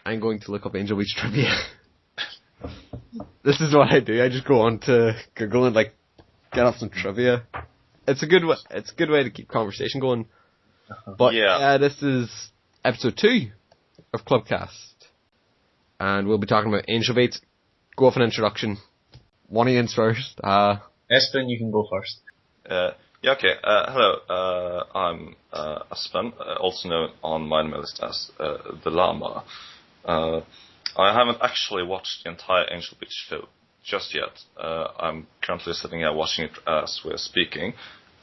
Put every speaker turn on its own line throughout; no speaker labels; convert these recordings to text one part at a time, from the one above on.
I'm going to look up Angel Beats trivia. This is what I do. I just go on to Google and like get off some trivia. It's a good way. It's a good way to keep conversation going. But this is episode 2 of Clubcast, and we'll be talking about Angel Beats. Go off an introduction. One of you first.
Espen, you can go first.
Okay. Hello. I'm Espen, also known on my email list as the Llama. I haven't actually watched the entire Angel Beats show just yet. I'm currently sitting here watching it as we're speaking,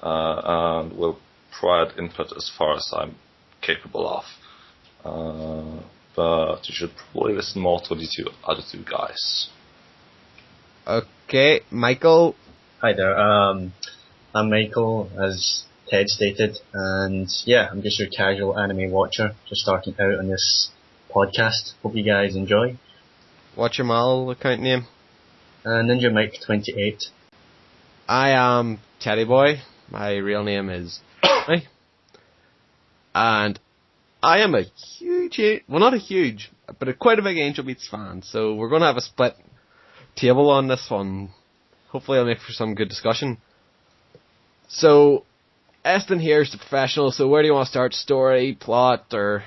and will provide input as far as I'm capable of. But you should probably listen more to the other two guys.
Okay, Michael.
Hi there. I'm Michael, as Ted stated, and yeah, I'm just your casual anime watcher, just starting out on this podcast. Hope you guys enjoy.
What's your Mal account name?
Ninja Mike 28.
I am Teddy Boy. My real name is and I am a huge, well not a huge, but quite a big Angel Beats fan, so we're going to have a split table on this one. Hopefully I'll make for some good discussion. So, Espen here is the professional, so where do you want to start? Story, plot, or...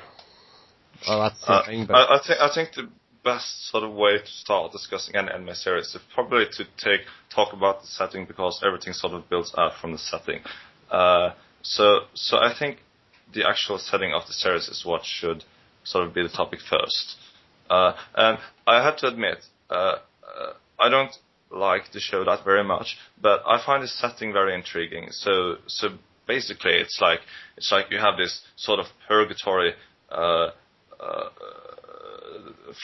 Well, that's the thing, but...
I think the best sort of way to start discussing an anime series is probably to talk about the setting, because everything sort of builds out from the setting. So I think the actual setting of the series is what should sort of be the topic first. And I have to admit, I don't like the show that very much, but I find the setting very intriguing. So basically, it's like you have this sort of purgatory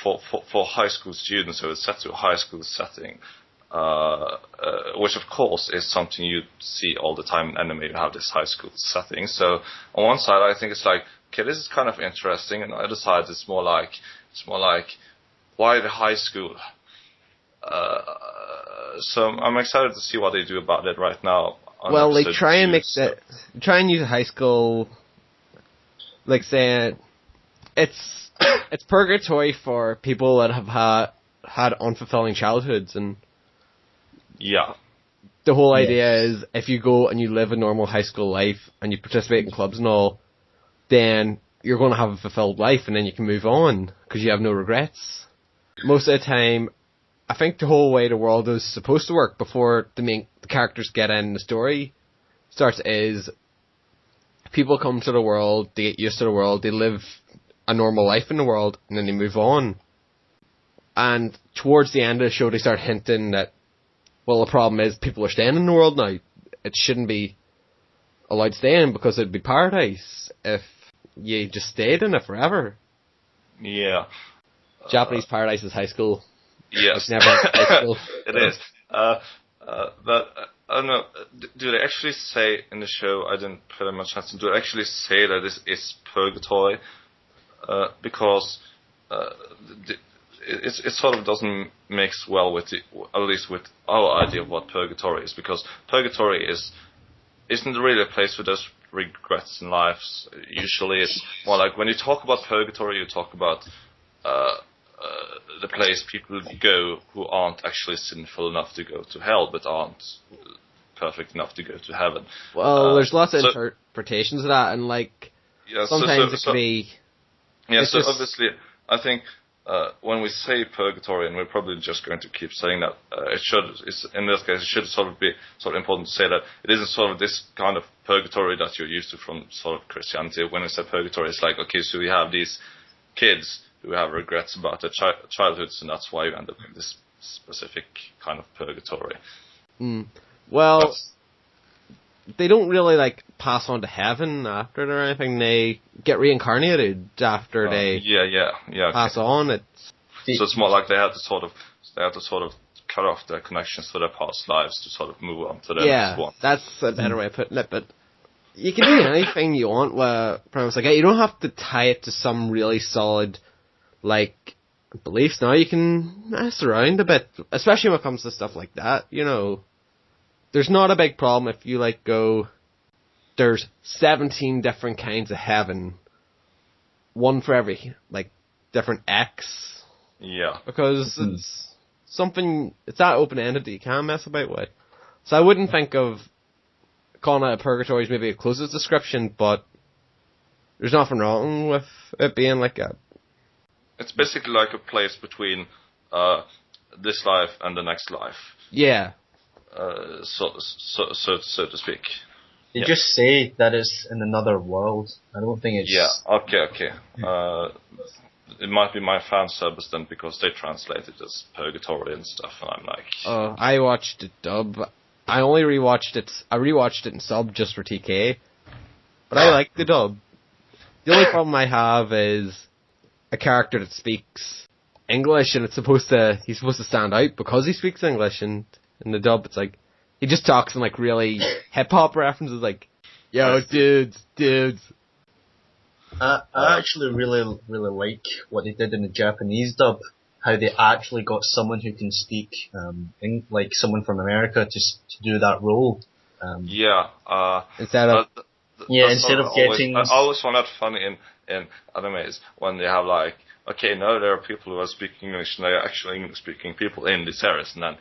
for high school students, so it's set to a high school setting, which of course is something you see all the time in anime. You have this high school setting. So on one side, I think it's like, okay, this is kind of interesting, and on the other side, it's more like why the high school? So I'm excited to see what they do about it right now.
Well, they try and use high school, like saying it's purgatory for people that have had unfulfilling childhoods, and
yeah,
the whole idea is if you go and you live a normal high school life and you participate in clubs and all, then you're going to have a fulfilled life, and then you can move on because you have no regrets. Most of the time, I think the whole way the world is supposed to work before the characters get in the story starts is people come to the world, they get used to the world, they live a normal life in the world, and then they move on. And towards the end of the show, they start hinting that, well, the problem is people are staying in the world now. It shouldn't be allowed to stay in because it'd be paradise if you just stayed in it forever.
Yeah.
Japanese paradise is high school.
Yes.
It's never high school.
It is. But I don't know. Do they actually say in the show? I didn't pay much attention. Do they actually say that this is purgatory? Because it sort of doesn't mix well with at least with our idea of what purgatory is. Because purgatory isn't really a place where there's regrets in life. Usually, it's more like when you talk about purgatory, you talk about the place people go who aren't actually sinful enough to go to hell, but aren't perfect enough to go to heaven.
Well, there's lots of interpretations of that, and like sometimes it could be.
Yeah, so obviously, I think when we say purgatory, and we're probably just going to keep saying that, in this case, it should sort of be sort of important to say that it isn't sort of this kind of purgatory that you're used to from sort of Christianity. When we say purgatory, it's like, okay, so we have these kids who have regrets about their childhoods, and that's why you end up in this specific kind of purgatory.
Well, they don't really like pass on to heaven after it or anything. They get reincarnated after they pass on.
So it's more like they have to sort of cut off their connections to their past lives to sort of move on to the next one.
That's a better way of putting it. But you can do anything you want with premise like that. You don't have to tie it to some really solid like beliefs. Now you can mess around a bit, especially when it comes to stuff like that. You know, there's not a big problem if you like go. There's 17 different kinds of heaven, one for every like different X.
Yeah.
Because it's that open-ended that you can mess about with. So I wouldn't think of calling it a purgatory as maybe a closest description, but there's nothing wrong with it being like a...
It's basically like a place between this life and the next life.
Yeah.
So to speak.
They just say that it's in another world. I don't think it's...
Yeah, okay. It might be my fan service then, because they translate it as purgatory and stuff, and I'm like...
I watched it dub. I rewatched it in sub just for TK. But I like the dub. The only problem I have is a character that speaks English, and he's supposed to stand out because he speaks English, and in the dub it's like, he just talks in like really hip-hop references, like, yo, dudes.
I actually really like what they did in the Japanese dub. How they actually got someone who can speak, like someone from America to do that role.
Instead of
getting...
I always find that funny in animes when they have like, okay, now there are people who are speaking English and they are actually English-speaking people in this series, and then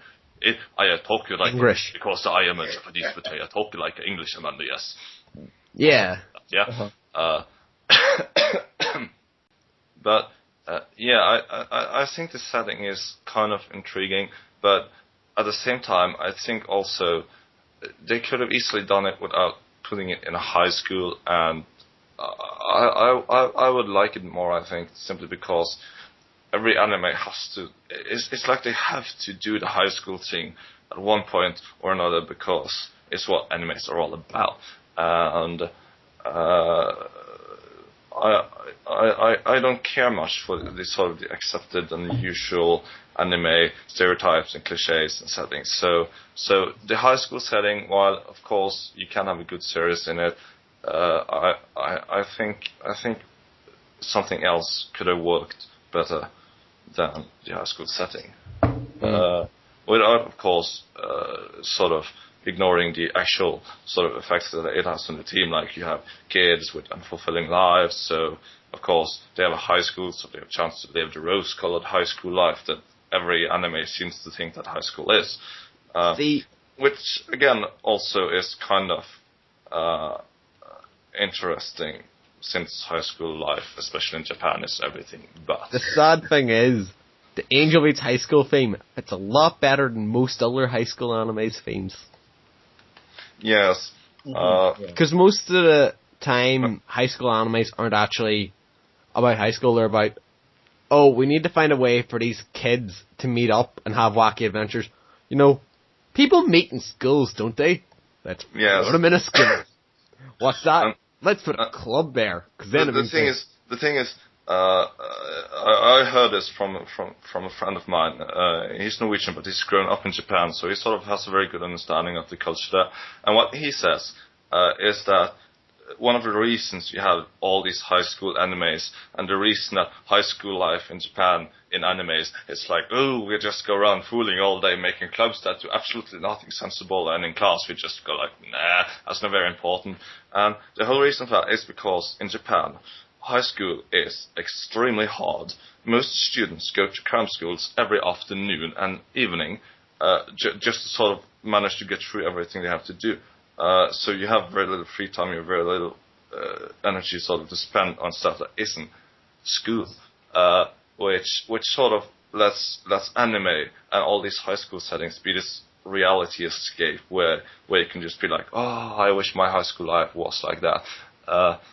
I talk you like English because I am a Japanese, but I talk you like English, Amanda, yes.
Yeah.
Yeah. But I think the setting is kind of intriguing, but at the same time, I think also they could have easily done it without putting it in a high school, and I would like it more, I think, simply because every anime has to... It's like they have to do the high school thing at one point or another, because it's what animes are all about. And I don't care much for the sort of the accepted and usual anime stereotypes and cliches and settings. So the high school setting, while of course you can have a good series in it, I think something else could have worked better than the high school setting. Without, of course, sort of ignoring the actual sort of effects that it has on the team. Like, you have kids with unfulfilling lives, so of course they have a high school, so they have a chance to live the rose-colored high school life that every anime seems to think that high school is. Which again also is kind of interesting, since high school life, especially in Japan, is everything but.
The sad thing is, the Angel Beats High School theme, it's a lot better than most other high school anime's themes.
Yes.
Because most of the time, high school animes aren't actually about high school, they're about, we need to find a way for these kids to meet up and have wacky adventures. You know, people meet in schools, don't they? Let's put them in a school. What's that? Let's put a club there. Cause then
the thing is, I heard this from a friend of mine. He's Norwegian, but he's grown up in Japan, so he sort of has a very good understanding of the culture there. And what he says is that one of the reasons you have all these high school animes, and the reason that high school life in Japan in animes is like, we just go around fooling all day, making clubs that do absolutely nothing sensible, and in class we just go like, nah, that's not very important. And the whole reason for that is because in Japan, high school is extremely hard. Most students go to cram schools every afternoon and evening, just to sort of manage to get through everything they have to do. So you have very little free time, you have very little energy sort of to spend on stuff that isn't school, which sort of lets anime and all these high school settings be this reality escape where you can just be like, I wish my high school life was like that.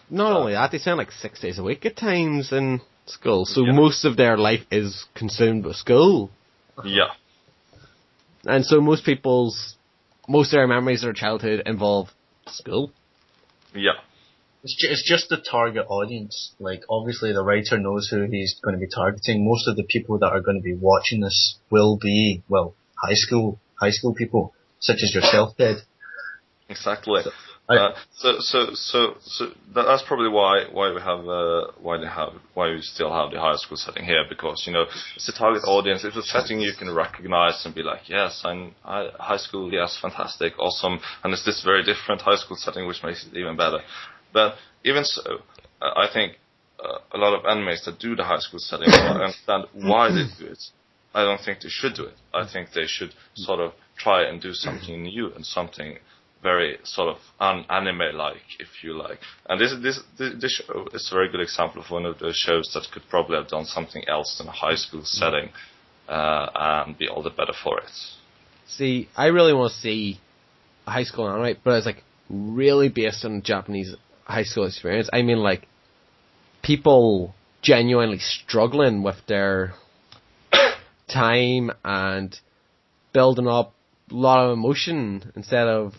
Not only that, they spend like 6 days a week at times in school, so most of their life is consumed with school.
Yeah.
And so most of their memories of their childhood involve school.
Yeah.
It's just the target audience. Like, obviously the writer knows who he's going to be targeting. Most of the people that are going to be watching this will be, high school people, such as yourself, Ted.
Exactly. So that's probably why we still have the high school setting here, because it's a target audience. It's a setting you can recognize and be like, yes, high school, yes, fantastic, awesome, and it's this very different high school setting which makes it even better. But even so, I think a lot of animes that do the high school setting. I understand why they do it. I don't think they should do it. I think they should sort of try and do something new and something very sort of anime-like, if you like. And this show is a very good example of one of those shows that could probably have done something else than a high school setting and be all the better for it.
See, I really want to see a high school anime, but it's like really based on Japanese high school experience. I mean, like, people genuinely struggling with their time and building up a lot of emotion instead of...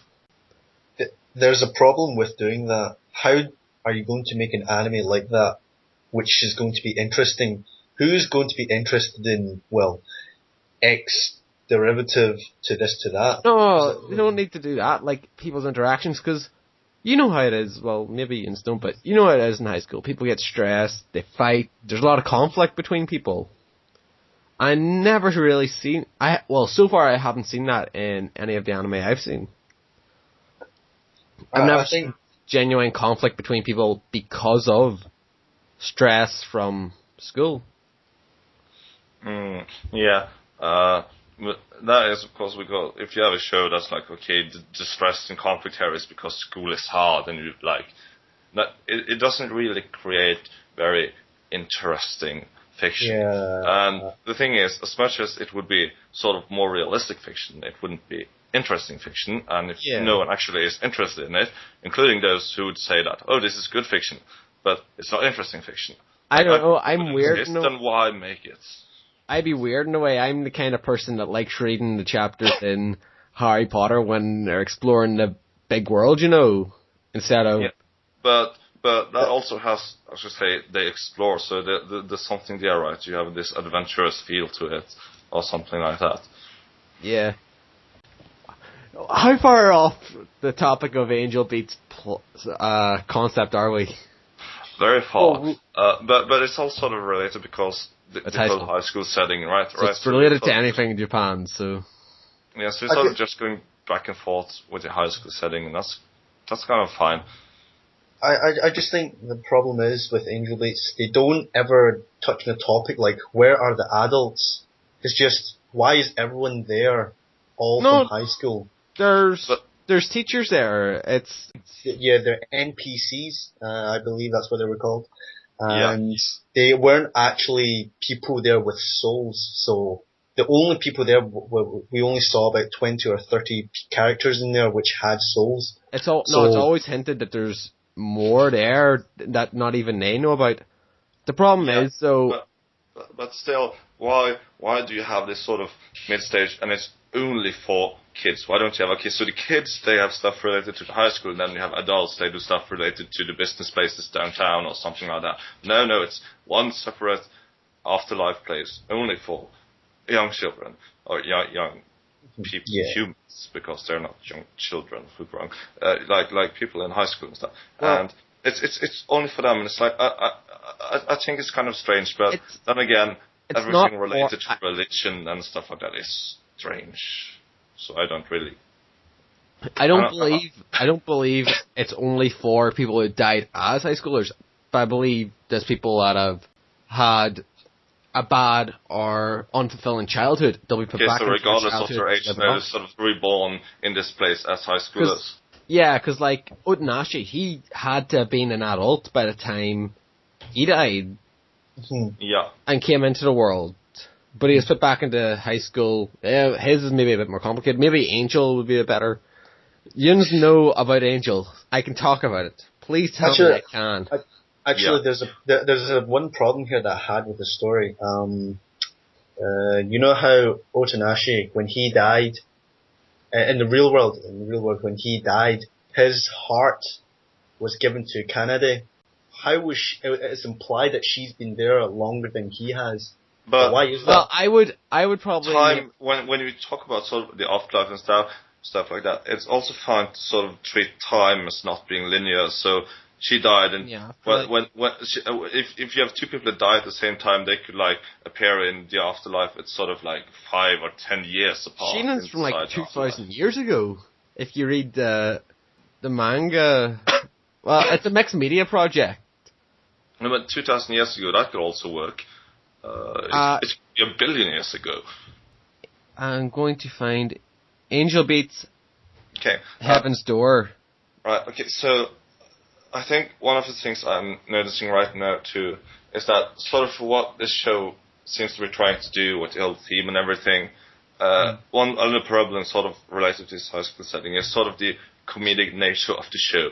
There's a problem with doing that. How are you going to make an anime like that, which is going to be interesting? Who's going to be interested in, well, X derivative to this to that?
No, you don't need to do that, like people's interactions, because you know how it is, well, maybe in Stone, but you know how it is in high school. People get stressed, they fight, there's a lot of conflict between people. I never really seen, so far I haven't seen that in any of the anime I've seen. I've never seen genuine conflict between people because of stress from school.
Yeah. But that is, of course, because if you have a show that's like, okay, the stress and conflict here is because school is hard, and you like, it doesn't really create very interesting fiction.
Yeah.
And the thing is, as much as it would be sort of more realistic fiction, it wouldn't be interesting fiction, and if no one actually is interested in it, including those who would say that, oh, this is good fiction, but it's not interesting fiction.
I don't know, I'm weird.
Then why make it?
I'd be weird in a way. I'm the kind of person that likes reading the chapters in Harry Potter when they're exploring the big world, you know, instead of...
Yeah, but that also has, I should say, they explore, so there's something there, right? You have this adventurous feel to it, or something like that.
Yeah. How far off the topic of Angel Beats concept are we?
Very far. But it's all sort of related because the whole high school setting, right?
So it's related to anything in Japan, so...
Yeah, so it's sort of just going back and forth with the high school setting, and that's kind of fine.
I just think the problem is with Angel Beats, they don't ever touch on a topic like, where are the adults? It's just, why is everyone there all from high school?
There's teachers there.
Yeah, they're NPCs. I believe that's what they were called. And they weren't actually people there with souls. So the only people there, we only saw about 20 or 30 characters in there which had souls.
It's always hinted that there's more there that not even they know about. The problem is, though...
But still, why do you have this sort of mid-stage, and it's only for kids? Why don't you have so the kids, they have stuff related to the high school, and then you have adults, they do stuff related to the business places downtown or something like that. No, it's one separate afterlife place only for young children, or young people, humans, because they're not young children who grow like people in high school and stuff. Well, and it's only for them, and it's like I think it's kind of strange, but then again, everything related to religion and stuff like that is strange. So I don't believe it's only for people who died as high schoolers, but I believe there's people that have had a bad or unfulfilling childhood. They'll be put back into regardless of their age, they're sort of reborn in this place as high schoolers.
Yeah, because like Otonashi, he had to have been an adult by the time he died.
Yeah.
And came into the world. But he was put back into high school. His is maybe a bit more complicated. Maybe Angel would be a better... You know about Angel. I can talk about it. Please tell me I can.
There's one problem here that I had with the story. You know how Otonashi, when he died, in the real world, when he died, his heart was given to Clannad. How was it's implied that she's been there longer than he has. But why is that?
Well, I would probably...
When you talk about sort of the afterlife and stuff like that, it's also fine to sort of treat time as not being linear. So she died, and if you have two people that die at the same time, they could like appear in the afterlife. It's sort of like 5 or 10 years apart.
Shina's from like 2,000 years ago. If you read the manga, well, it's a mixed media project.
But 2,000 years ago, that could also work. It's a billion years ago.
I'm going to find Angel Beats
Okay.
Heaven's Door.
Right, okay, so I think one of the things I'm noticing right now too is that sort of what this show seems to be trying to do with the whole theme and everything, one other problem sort of related to this high school setting is sort of the comedic nature of the show.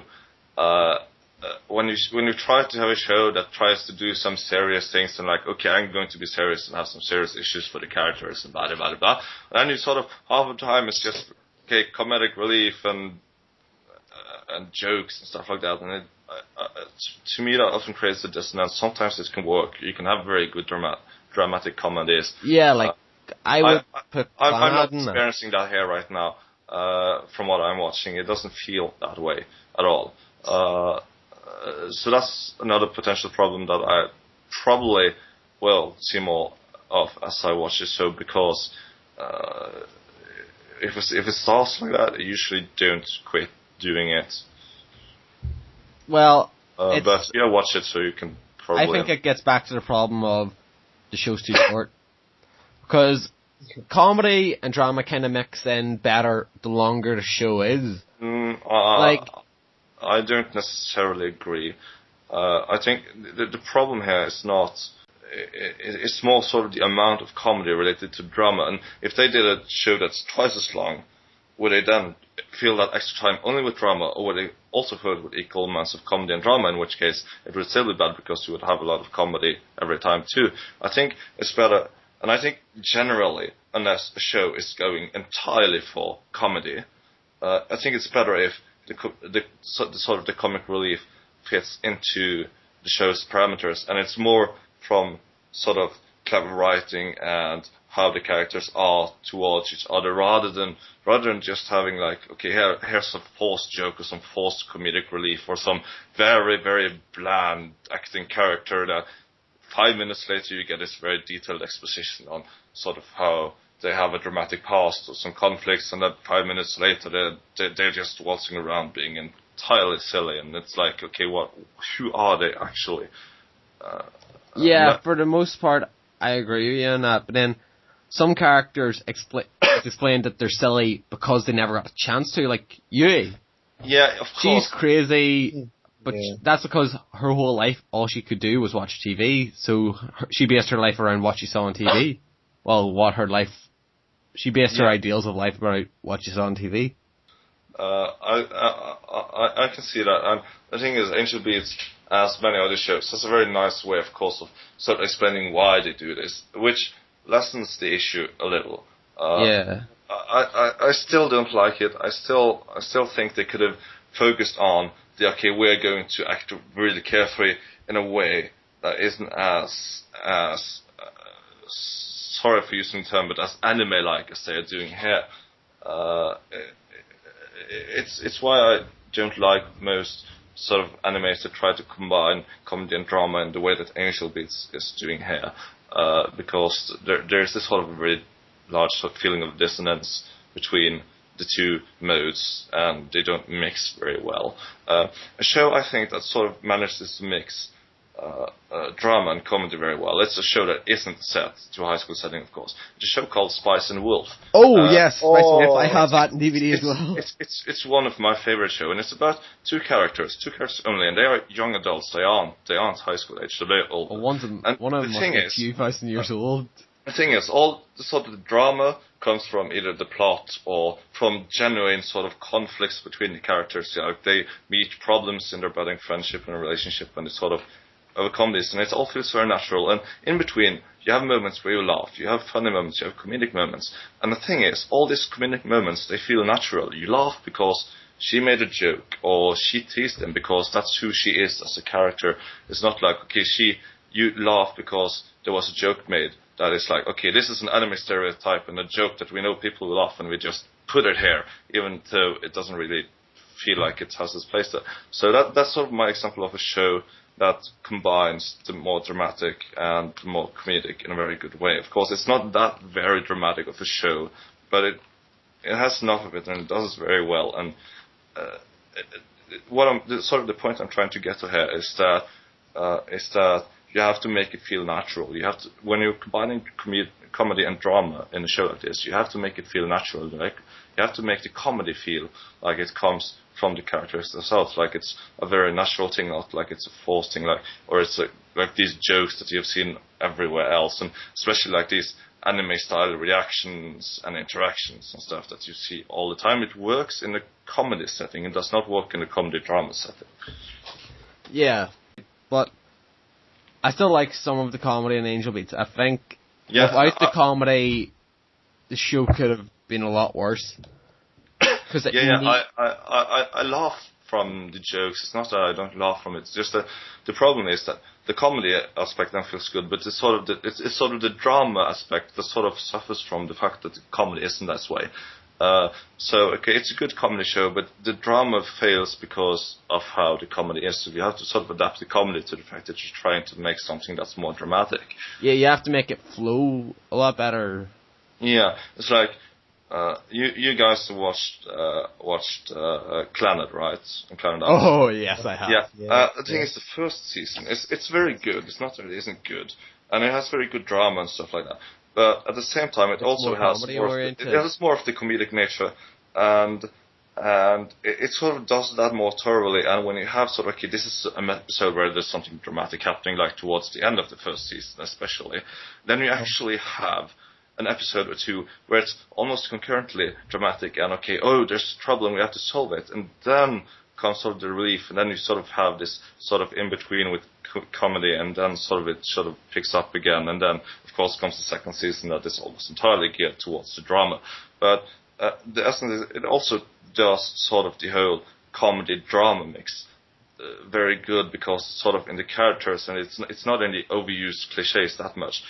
When you try to have a show that tries to do some serious things and like, okay, I'm going to be serious and have some serious issues for the characters and blah, blah, blah, blah, and you sort of, half the time it's just, okay, comedic relief and jokes and stuff like that, and to me that often creates a dissonance. Sometimes it can work. You can have very good dramatic comedies.
Yeah, like I would put
I'm not
Clannad in there.
experiencing that here right now. From what I'm watching, it doesn't feel that way at all. So that's another potential problem that I probably will see more of as I watch the show, because if it starts like that, I usually don't quit doing it.
Well,
but yeah, watch it so you can probably...
I think it gets back to the problem of the show's too short. Because comedy and drama kind of mix in better the longer the show is.
I don't necessarily agree. I think the problem here is not... It's more sort of the amount of comedy related to drama. And if they did a show that's twice as long, would they then feel that extra time only with drama, or would they also fill it with equal amounts of comedy and drama, in which case it would still be bad because you would have a lot of comedy every time too. I think it's better, and I think generally, unless a show is going entirely for comedy, I think it's better if the sort of the comic relief fits into the show's parameters, and it's more from sort of clever writing and how the characters are towards each other, rather than just having like, okay, here's a forced joke or some forced comedic relief or some very, very bland acting character that 5 minutes later you get this very detailed exposition on sort of how they have a dramatic past or some conflicts, and then 5 minutes later they're just waltzing around being entirely silly, and it's like, okay, who are they actually?
For the most part, I agree with you on that, but then some characters explain that they're silly because they never got a chance to, like Yui.
Yeah, of course.
She's crazy, but that's because her whole life, all she could do was watch TV, so she based her life around what she saw on TV. Well, she based her ideals of life around what she saw on TV.
I can see that, and the thing is, Angel Beats, as many other shows, has a very nice way, of course, of sort of explaining why they do this, which lessens the issue a little. I still don't like it. I still think they could have focused on we're going to act really carefully in a way that isn't as sorry for using the term, but as anime-like as they are doing here. It's why I don't like most sort of animes that try to combine comedy and drama in the way that Angel Beats is doing here, because there's this sort of very large sort of feeling of dissonance between the two modes, and they don't mix very well. A show, I think, that sort of manages to mix drama and comedy very well. It's a show that isn't set to a high school setting, of course. It's a show called Spice and Wolf.
Yes, Spice and Wolf. I have that in DVD as well.
It's one of my favorite shows, and it's about two characters only, and they are young adults. They aren't high school age, so they're older.
One of them must be a few thousand years old.
The thing is, all the sort of drama comes from either the plot or from genuine sort of conflicts between the characters. They meet problems in their budding friendship and relationship, and they sort of overcome this, and it all feels very natural. And in between, you have moments where you laugh, you have funny moments, you have comedic moments. And the thing is, all these comedic moments, they feel natural. You laugh because she made a joke, or she teased them because that's who she is as a character. It's not like, you laugh because there was a joke made that is like, okay, this is an anime stereotype and a joke that we know people will laugh, and we just put it here, even though it doesn't really feel like it has its place there. So that's sort of my example of a show that combines the more dramatic and the more comedic in a very good way. Of course, it's not that very dramatic of a show, but it has enough of it, and it does it very well. And the point I'm trying to get to here is that is that you have to make it feel natural. You have to, when you're combining comedy and drama in a show like this, you have to make it feel natural. Like you have to make the comedy feel like it comes from the characters themselves, like it's a very natural thing, not like it's a forced thing, or it's like these jokes that you've seen everywhere else, and especially like these anime style reactions and interactions and stuff that you see all the time. It works in a comedy setting. It does not work in a comedy drama setting.
Yeah, but I still like some of the comedy in Angel Beats. I think without the comedy, the show could have been a lot worse.
I laugh from the jokes. It's not that I don't laugh from it. It's just that the problem is that the comedy aspect then feels good, but it's sort of the drama aspect that sort of suffers from the fact that the comedy isn't that way. So it's a good comedy show, but the drama fails because of how the comedy is. So you have to sort of adapt the comedy to the fact that you're trying to make something that's more dramatic.
Yeah, you have to make it flow a lot better.
Yeah, it's like you guys watched Clannad, right? Clannad.
Oh yes, I have.
Yeah. The thing is, the first season it's very good. It's not that it isn't good, and it has very good drama and stuff like that. But at the same time, it also has more of the comedic nature, and it sort of does that more thoroughly. And when you have sort of this is an episode where there's something dramatic happening, like towards the end of the first season, especially, then you actually have an episode or two where it's almost concurrently dramatic and there's trouble and we have to solve it, and then comes sort of the relief, and then you sort of have this sort of in between with comedy, and then it sort of picks up again, and then of course comes the second season that is almost entirely geared towards the drama. But the essence is it also does sort of the whole comedy drama mix very good, because sort of in the characters, and it's not in the overused cliches that much.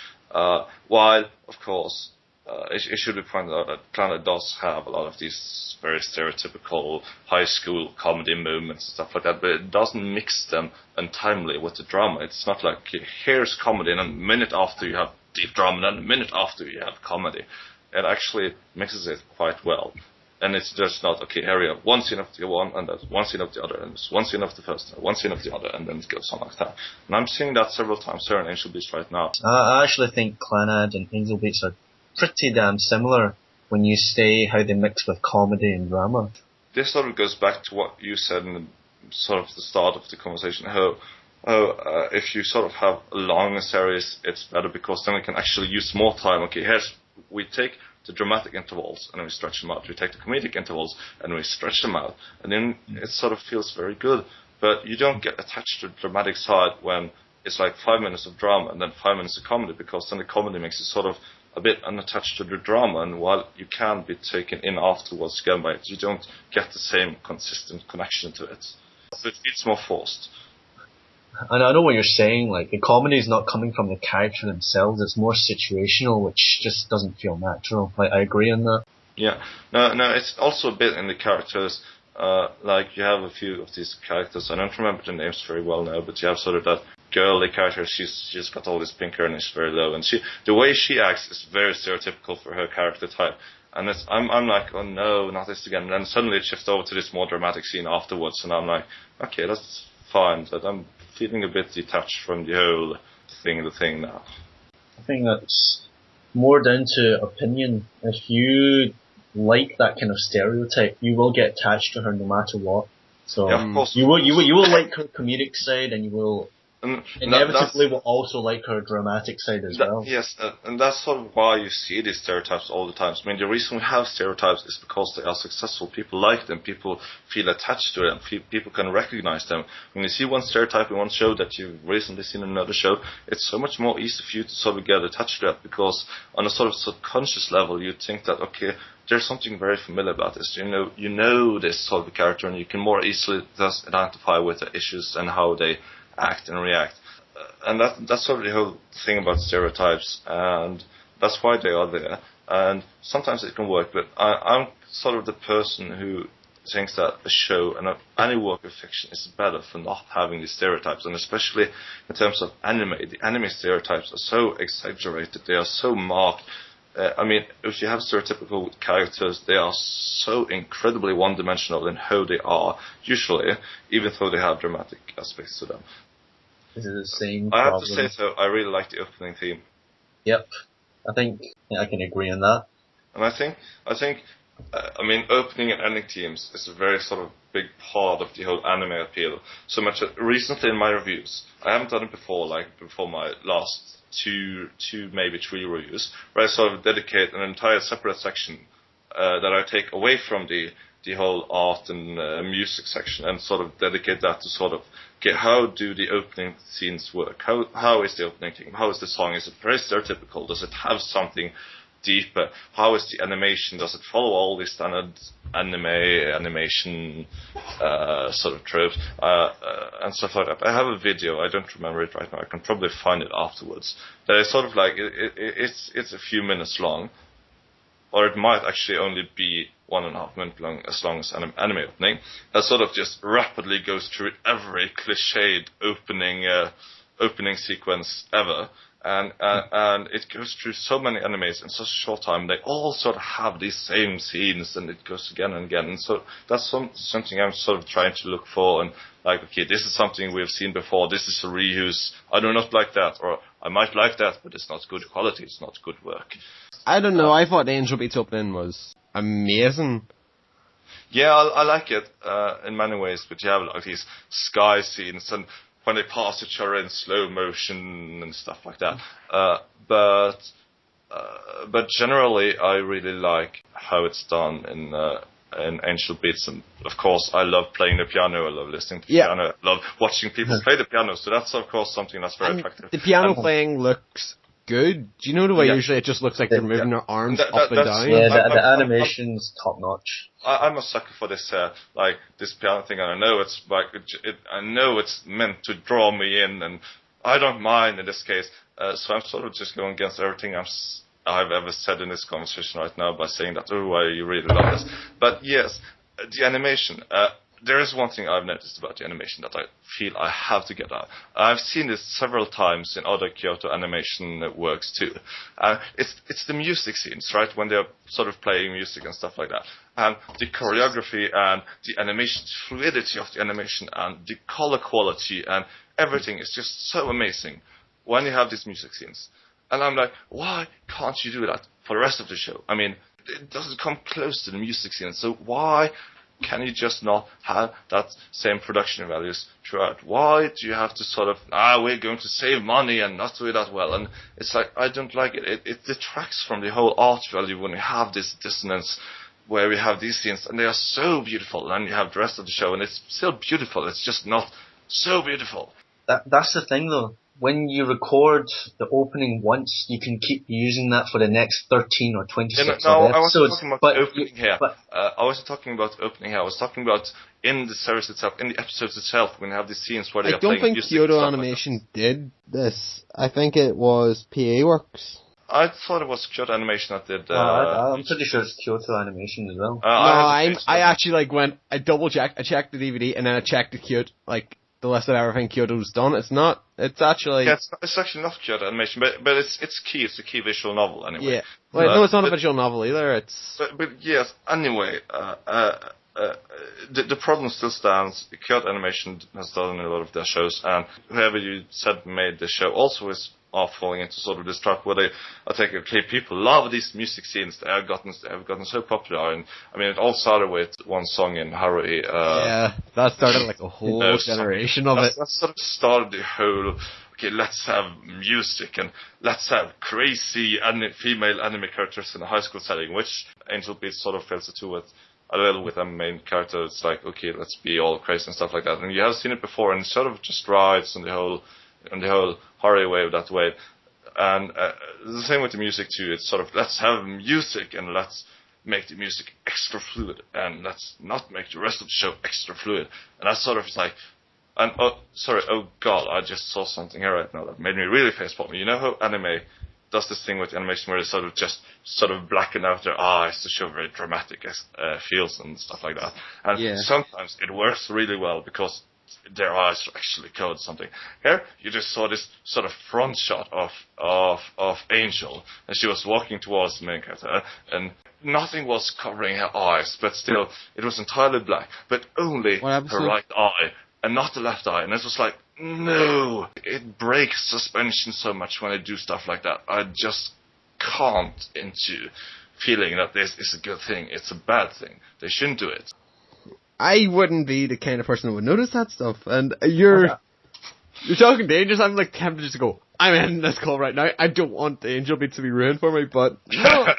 While of course it should be pointed out that Clannad does have a lot of these very stereotypical high school comedy moments and stuff like that, but it doesn't mix them untimely with the drama. It's not like here's comedy and a minute after you have deep drama and then a minute after you have comedy. It actually mixes it quite well. And it's just not, here we have one scene of the one, and there's one scene of the other, and there's one scene of the first, and one scene of the other, and then it goes on like that. And I'm seeing that several times here in Angel Beats right now.
I actually think Clannad and Angel Beats are pretty damn similar when you say how they mix with comedy and drama.
This sort of goes back to what you said in sort of the start of the conversation, how if you sort of have a long series, it's better because then we can actually use more time. We take the dramatic intervals and we stretch them out. We take the comedic intervals and we stretch them out. And then it sort of feels very good. But you don't get attached to the dramatic side when it's like 5 minutes of drama and then 5 minutes of comedy, because then the comedy makes it sort of a bit unattached to the drama, and while you can be taken in afterwards again by it, you don't get the same consistent connection to it. So it's more forced.
And I know what you're saying, like, the comedy is not coming from the character themselves, it's more situational, which just doesn't feel natural. I agree on that.
Yeah. No, it's also a bit in the characters. Like, you have a few of these characters, I don't remember the names very well now, but you have sort of that girly character, she's got all this pink hair and she's very low, and the way she acts is very stereotypical for her character type. And I'm like, oh no, not this again. And then suddenly it shifts over to this more dramatic scene afterwards, and I'm like, okay, that's fine, but I'm feeling a bit detached from the whole thing now.
I think that's more down to opinion. If you like that kind of stereotype, you will get attached to her no matter what. So
yeah, of course.
You will like her comedic side, and you will inevitably will also like her dramatic side as well.
Yes, and that's sort of why you see these stereotypes all the time. I mean, the reason we have stereotypes is because they are successful. People like them. People feel attached to them. People can recognize them. When you see one stereotype in one show that you've recently seen in another show, it's so much more easy for you to sort of get attached to that, because on a sort of subconscious level, you think that, there's something very familiar about this. You know this sort of character, and you can more easily just identify with the issues and how they act and react. And that's sort of the whole thing about stereotypes, and that's why they are there. And sometimes it can work, but I'm sort of the person who thinks that a show and any work of fiction is better for not having these stereotypes, and especially in terms of anime. The anime stereotypes are so exaggerated, they are so marked. If you have stereotypical characters, they are so incredibly one-dimensional in how they are, usually, even though they have dramatic aspects to them.
This is the same
I
problem.
have to say so, I really like the opening theme.
Yep. I think I can agree on that.
And I think, opening and ending themes is a very sort of big part of the whole anime appeal. So much that recently in my reviews, I haven't done it before, like before my last two, maybe 3 reviews, where I sort of dedicate an entire separate section that I take away from the whole art and music section and sort of dedicate that to sort of, okay, how do the opening scenes work? How is the opening theme? How is the song? Is it very stereotypical? Does it have something deeper? How is the animation? Does it follow all the standard animation sort of tropes and stuff like that? I have a video. I don't remember it right now. I can probably find it afterwards. That is sort of like it's a few minutes long, or it might actually only be 1.5 minutes long, as long as anime opening. That sort of just rapidly goes through every cliched opening sequence ever. And it goes through so many animes in such a short time. They all sort of have these same scenes, and it goes again and again. And so that's something I'm sort of trying to look for. And like, okay, this is something we've seen before. This is a reuse. I do not like that, or I might like that, but it's not good quality. It's not good work.
I don't know. I thought Angel Beats opening was amazing.
Yeah, I like it in many ways. But you have like these sky scenes and when they pass each other in slow motion and stuff like that. But generally, I really like how it's done in Angel Beats. And of course, I love playing the piano. I love listening to the piano. I love watching people play the piano. So that's of course something that's very attractive.
The piano playing looks good. Do you know the way usually it just looks like they're moving their arms up and down?
Yeah, the animation's top notch.
I'm a sucker for this, like this piano thing, and I know it's like I know it's meant to draw me in, and I don't mind in this case. So I'm sort of just going against everything I've ever said in this conversation right now by saying that, oh, I really love this. But yes, the animation. There is one thing I've noticed about the animation that I feel I have to get out. I've seen this several times in other Kyoto animation works too. It's the music scenes, right? When they're sort of playing music and stuff like that. And the choreography and the animation, fluidity of the animation and the color quality and everything is just so amazing when you have these music scenes. And I'm like, why can't you do that for the rest of the show? I mean, it doesn't come close to the music scene, so why can you just not have that same production values throughout? Why do you have to sort of, we're going to save money and not do it that well? And it's like, I don't like it. It detracts from the whole art value when you have this dissonance where we have these scenes and they are so beautiful, and you have the rest of the show and it's still beautiful. It's just not so beautiful.
That's the thing though. When you record the opening once, you can keep using that for the next 13 or 26 episodes.
I wasn't talking about opening here. I wasn't talking about opening here. I was talking about in the series itself, in the episodes itself, when you have these scenes where they are playing music.
I don't think Kyoto Animation did this. I think it was PA Works.
I thought it was Kyoto Animation that did.
I'm pretty sure it's Kyoto Animation as well.
I actually went. I double checked. I checked the DVD and then I checked the Kyoto the list of everything Kyoto's done. It's not. It's actually.
Yeah, it's actually not Kyoto Animation, but it's key. It's a key visual novel anyway.
Yeah. Well, no, it's not a visual novel either. It's.
But yes. Anyway, the problem still stands. Kyoto Animation has done a lot of their shows, and whoever you said made the show also are falling into sort of this trap where they are taking, okay, people love these music scenes. They have gotten so popular, and I mean, it all started with one song in Haruhi.
That started like a whole generation of it.
That sort of started the whole. Okay, let's have music and let's have crazy female anime characters in a high school setting, which Angel Beats sort of fails to do with. A little with a main character. It's like, okay, let's be all crazy and stuff like that. And you have seen it before, and it sort of just rides on the whole horror wave that way. And the same with the music too. It's sort of, let's have music and let's make the music extra fluid, and let's not make the rest of the show extra fluid. And that's sort of like, and oh god, I just saw something here right now that made me really facepalm. You know how anime does this thing with animation where they sort of just blacken out their eyes to show very dramatic feels and stuff like that. And sometimes it works really well because their eyes actually code something. Here, you just saw this sort of front shot of Angel, and she was walking towards the main character, and nothing was covering her eyes, but still, it was entirely black, but only her right eye and not the left eye. And it was like, no, it breaks suspension so much when I do stuff like that. I just can't into feeling that this is a good thing. It's a bad thing. They shouldn't do it.
I wouldn't be the kind of person who would notice that stuff. And you're talking dangerous. I'm like tempted just to go, I'm ending this call right now. I don't want the angel beat to be ruined for me, but no.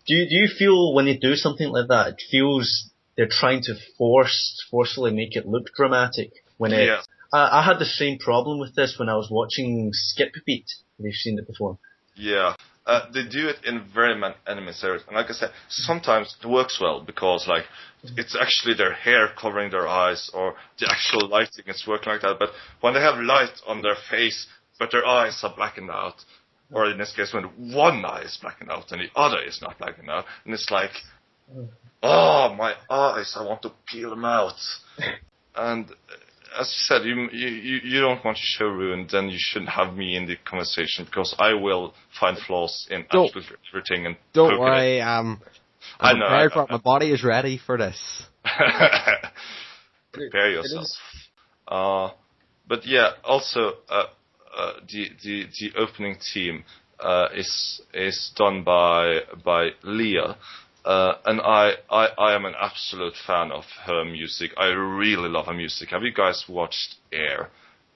Do you feel when they do something like that, it feels they're trying to forcefully make it look dramatic?
Yes.
I had the same problem with this when I was watching Skip Beat. Have you seen it before?
Yeah. They do it in very many anime series, and like I said, sometimes it works well because like it's actually their hair covering their eyes, or the actual lighting is working like that. But when they have light on their face, but their eyes are blackened out, or in this case when one eye is blackened out and the other is not blackened out, and it's like, oh, my eyes, I want to peel them out. And as you said, you don't want your show ruined, then you shouldn't have me in the conversation, because I will find flaws in absolutely everything. And
don't worry,
I know.
My body is ready for this.
Prepare yourself. But yeah, also the opening theme is done by Leah. And I am an absolute fan of her music. I really love her music. Have you guys watched Air?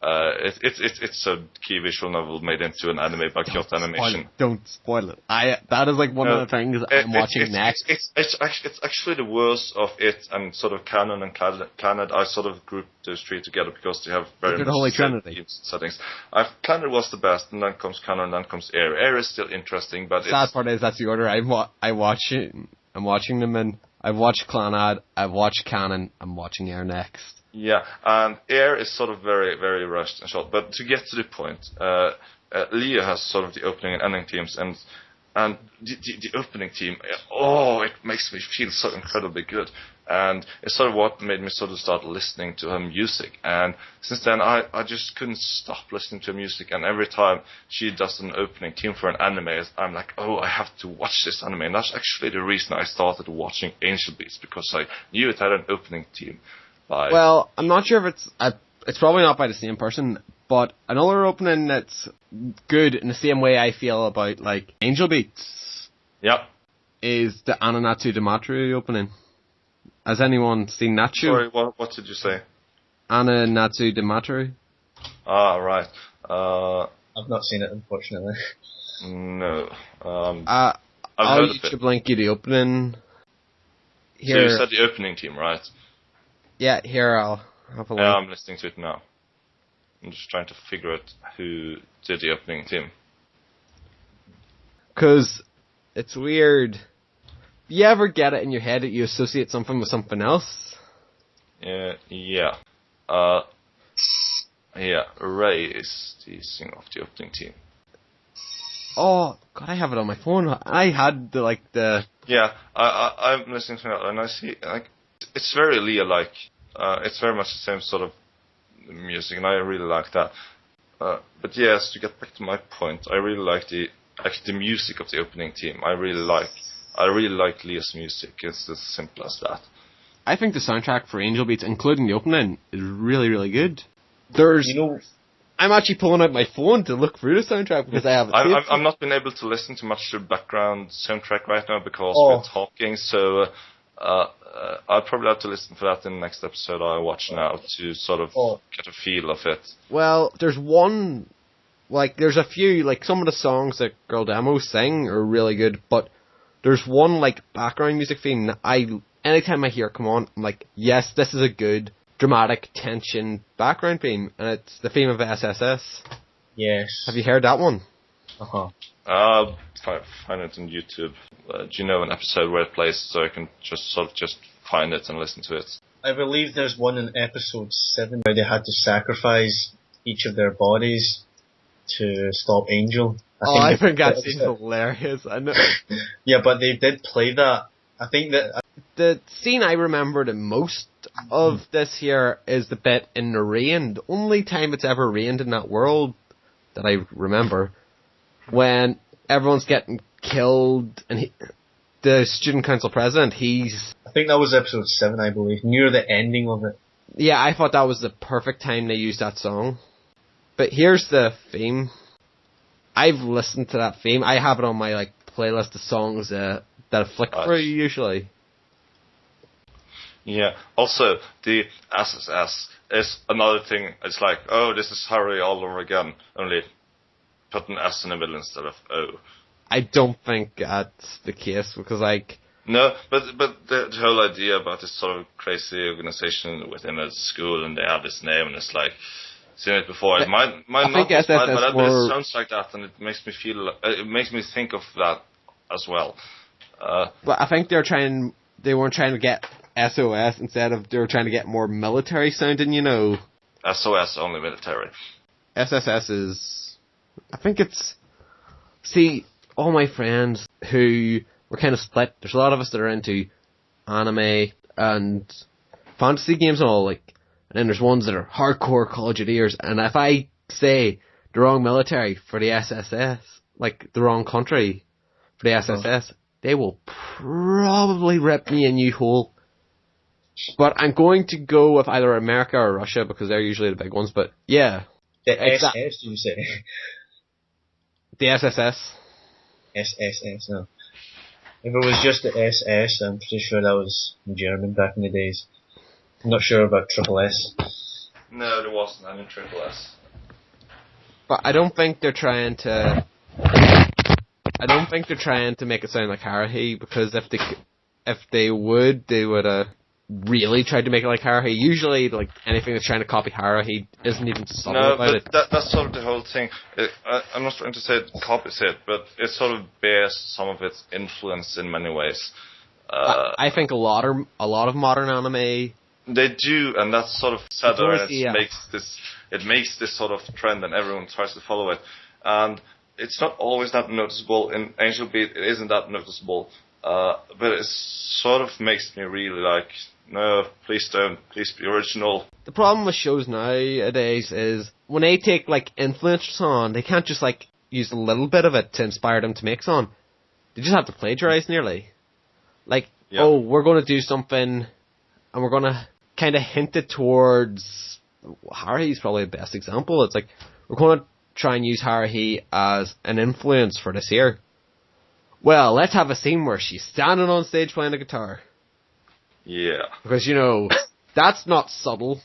It's a key visual novel made into an anime by Kyoto Animation.
Don't spoil it. That is like one of the things I'm watching next.
It's actually the worst of it and sort of Kanon and Clannad. I sort of grouped those three together because they have very much
Holy Trinity
settings. Clannad was the best, and then comes Kanon, and then comes Air. Air is still interesting, but
sad part is that's the order I'm watching them in. I've watched Clannad, I've watched Kanon, I'm watching Air next.
Yeah, and Air is sort of very, very rushed and short. But to get to the point, Leah has sort of the opening and ending themes, and the opening theme, it makes me feel so incredibly good. And it's sort of what made me sort of start listening to her music. And since then, I just couldn't stop listening to her music. And every time she does an opening theme for an anime, I'm like, oh, I have to watch this anime. And that's actually the reason I started watching Angel Beats, because I knew it had an opening theme.
Well, I'm not sure if it's probably not by the same person, but another opening that's good in the same way I feel about like Angel Beats.
Yep.
Is the Natsu De Matteru opening. Has anyone seen Natsu?
Sorry, what did you say?
Natsu De Matteru.
Ah, right.
I've not seen it, unfortunately.
No.
I'll YouTube link you the opening.
Here. So you said the opening team, right?
Yeah, here I'll have a look.
Yeah, I'm listening to it now. I'm just trying to figure out who did the opening team.
Because it's weird. You ever get it in your head that you associate something with something else?
Yeah. Ray is the singer of the opening team.
Oh, God, I have it on my phone. I had the...
Yeah, I'm listening to it, and I see, like, it's very Leah-like. It's very much the same sort of music, and I really like that. But yes, to get back to my point, I really like the music of the opening theme. I really like Leah's music. It's as simple as that.
I think the soundtrack for Angel Beats, including the opening, is really, really good. I'm actually pulling out my phone to look through the soundtrack because I have it.
I'm not been able to listen to much of the background soundtrack right now because we're talking, so I'll probably have to listen for that in the next episode I watch now to sort of get a feel of it.
Well, there's a few, some of the songs that Girl Demo sing are really good, but there's one, background music theme that anytime I hear it come on, I'm like, yes, this is a good dramatic tension background theme, and it's the theme of SSS.
Yes.
Have you heard that one?
I'll find it on YouTube. Do you know an episode where it plays so I can just find it and listen to it?
I believe there's one in episode 7 where they had to sacrifice each of their bodies to stop Angel.
I think that seems hilarious. I know.
Yeah, but they did play that. I think that...
The scene I remember the most of this here is the bit in the rain. The only time it's ever rained in that world that I remember, when everyone's getting killed and the student council president,
I think that was episode 7, I believe, near the ending of it.
Yeah, I thought that was the perfect time they used that song. But here's the theme. I've listened to that theme. I have it on my playlist of songs that I flick through usually.
Yeah. Also, the SSS is another thing. It's like, oh, this is Haruhi all over again. Only put an S in the middle instead of O.
I don't think that's the case because
No, but the whole idea about this sort of crazy organization within a school and they have this name and it's like seen it before. It might not be bad, but it sounds like that and it makes me feel. It makes me think of that as well.
But I think they weren't trying to get SOS instead of they were trying to get more military sounding.
SOS only military.
SSS is. I think it's. See, all my friends who were kind of split. There's a lot of us that are into anime and fantasy games and all, and then there's ones that are hardcore Call of Dutyers, and if I say the wrong military for the SSS, the wrong country for the SSS, they will probably rip me a new hole. But I'm going to go with either America or Russia because they're usually the big ones, but yeah.
The SS, you say?
The SSS.
SSS, no. If it was just the SS, I'm pretty sure that was in German back in the days. I'm not sure about triple S.
No, there wasn't any triple S.
But I don't think they're trying to make it sound like Haruhi, because if they would have really tried to make it like Haruhi. Usually, anything that's trying to copy Haruhi isn't even subtle about it.
That's sort of the whole thing. I'm not trying to say it copies it, but it sort of bears some of its influence in many ways.
I think a lot of modern anime.
They do, and that's sort of sad, and it makes this sort of trend, and everyone tries to follow it. And it's not always that noticeable. In Angel Beat, it isn't that noticeable, but it sort of makes me really no, please don't. Please be original.
The problem with shows nowadays is when they take influence on, they can't just use a little bit of it to inspire them to make some. They just have to plagiarize nearly. Oh, we're going to do something, and we're going to kind of hint it towards. Haruhi's probably the best example. It's we're going to try and use Haruhi as an influence for this year. Well, let's have a scene where she's standing on stage playing the guitar.
Yeah.
Because, that's not subtle.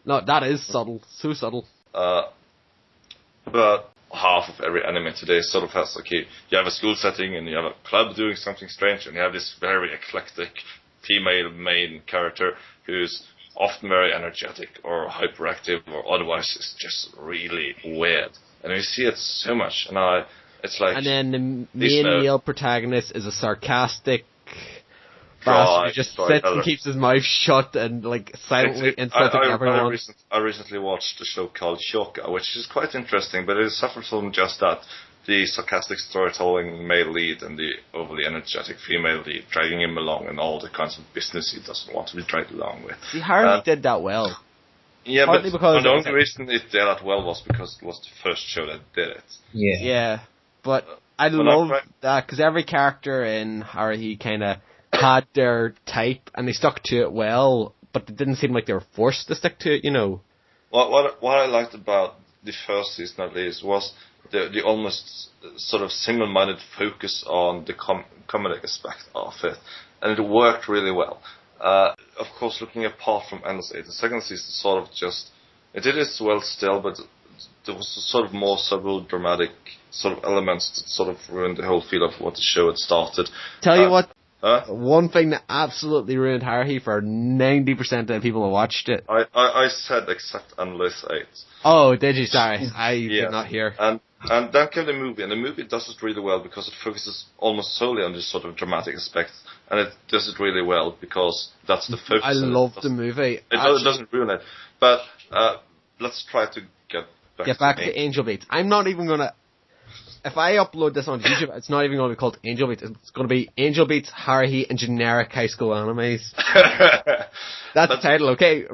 No, that is subtle. So subtle.
But half of every anime today sort of has, you have a school setting and you have a club doing something strange and you have this very eclectic female main character who's often very energetic or hyperactive or otherwise is just really weird. And you see it so much, and it's like... And then the main male protagonist is a sarcastic... bastard who just sits and keeps his mouth shut and silently insulting everyone. I recently watched a show called Hyouka, which is quite interesting, but it suffers from just that. The sarcastic storytelling male lead and the overly energetic female lead dragging him along and all the kinds of business he doesn't want to be dragged along with.
See, Haruhi did that well.
Yeah, partly but the only reason it did that well was because it was the first show that did it.
Yeah. Yeah, but I love that because every character in Haruhi kind of had their type, and they stuck to it well, but it didn't seem like they were forced to stick to it,
What I liked about the first season, at least, was the almost sort of single-minded focus on the comedic aspect of it, and it worked really well. Of course, looking apart from Endless 8, the second season sort of it did its well still, but there was a sort of more subtle, dramatic sort of elements that sort of ruined the whole feel of what the show had started.
Tell you what, one thing that absolutely ruined Haruhi for 90% of the people who watched it.
I said except Endless 8.
Oh, did you? Sorry, I did not hear.
And then came the movie, and the movie does it really well because it focuses almost solely on this sort of dramatic aspect, and it does it really well because that's the focus.
I love the movie.
It doesn't ruin it, but let's try to get back to
Angel Beats. I'm not even gonna. If I upload this on YouTube, it's not even going to be called Angel Beats. It's going to be Angel Beats, Haruhi, and generic high school animes. That's the title, okay?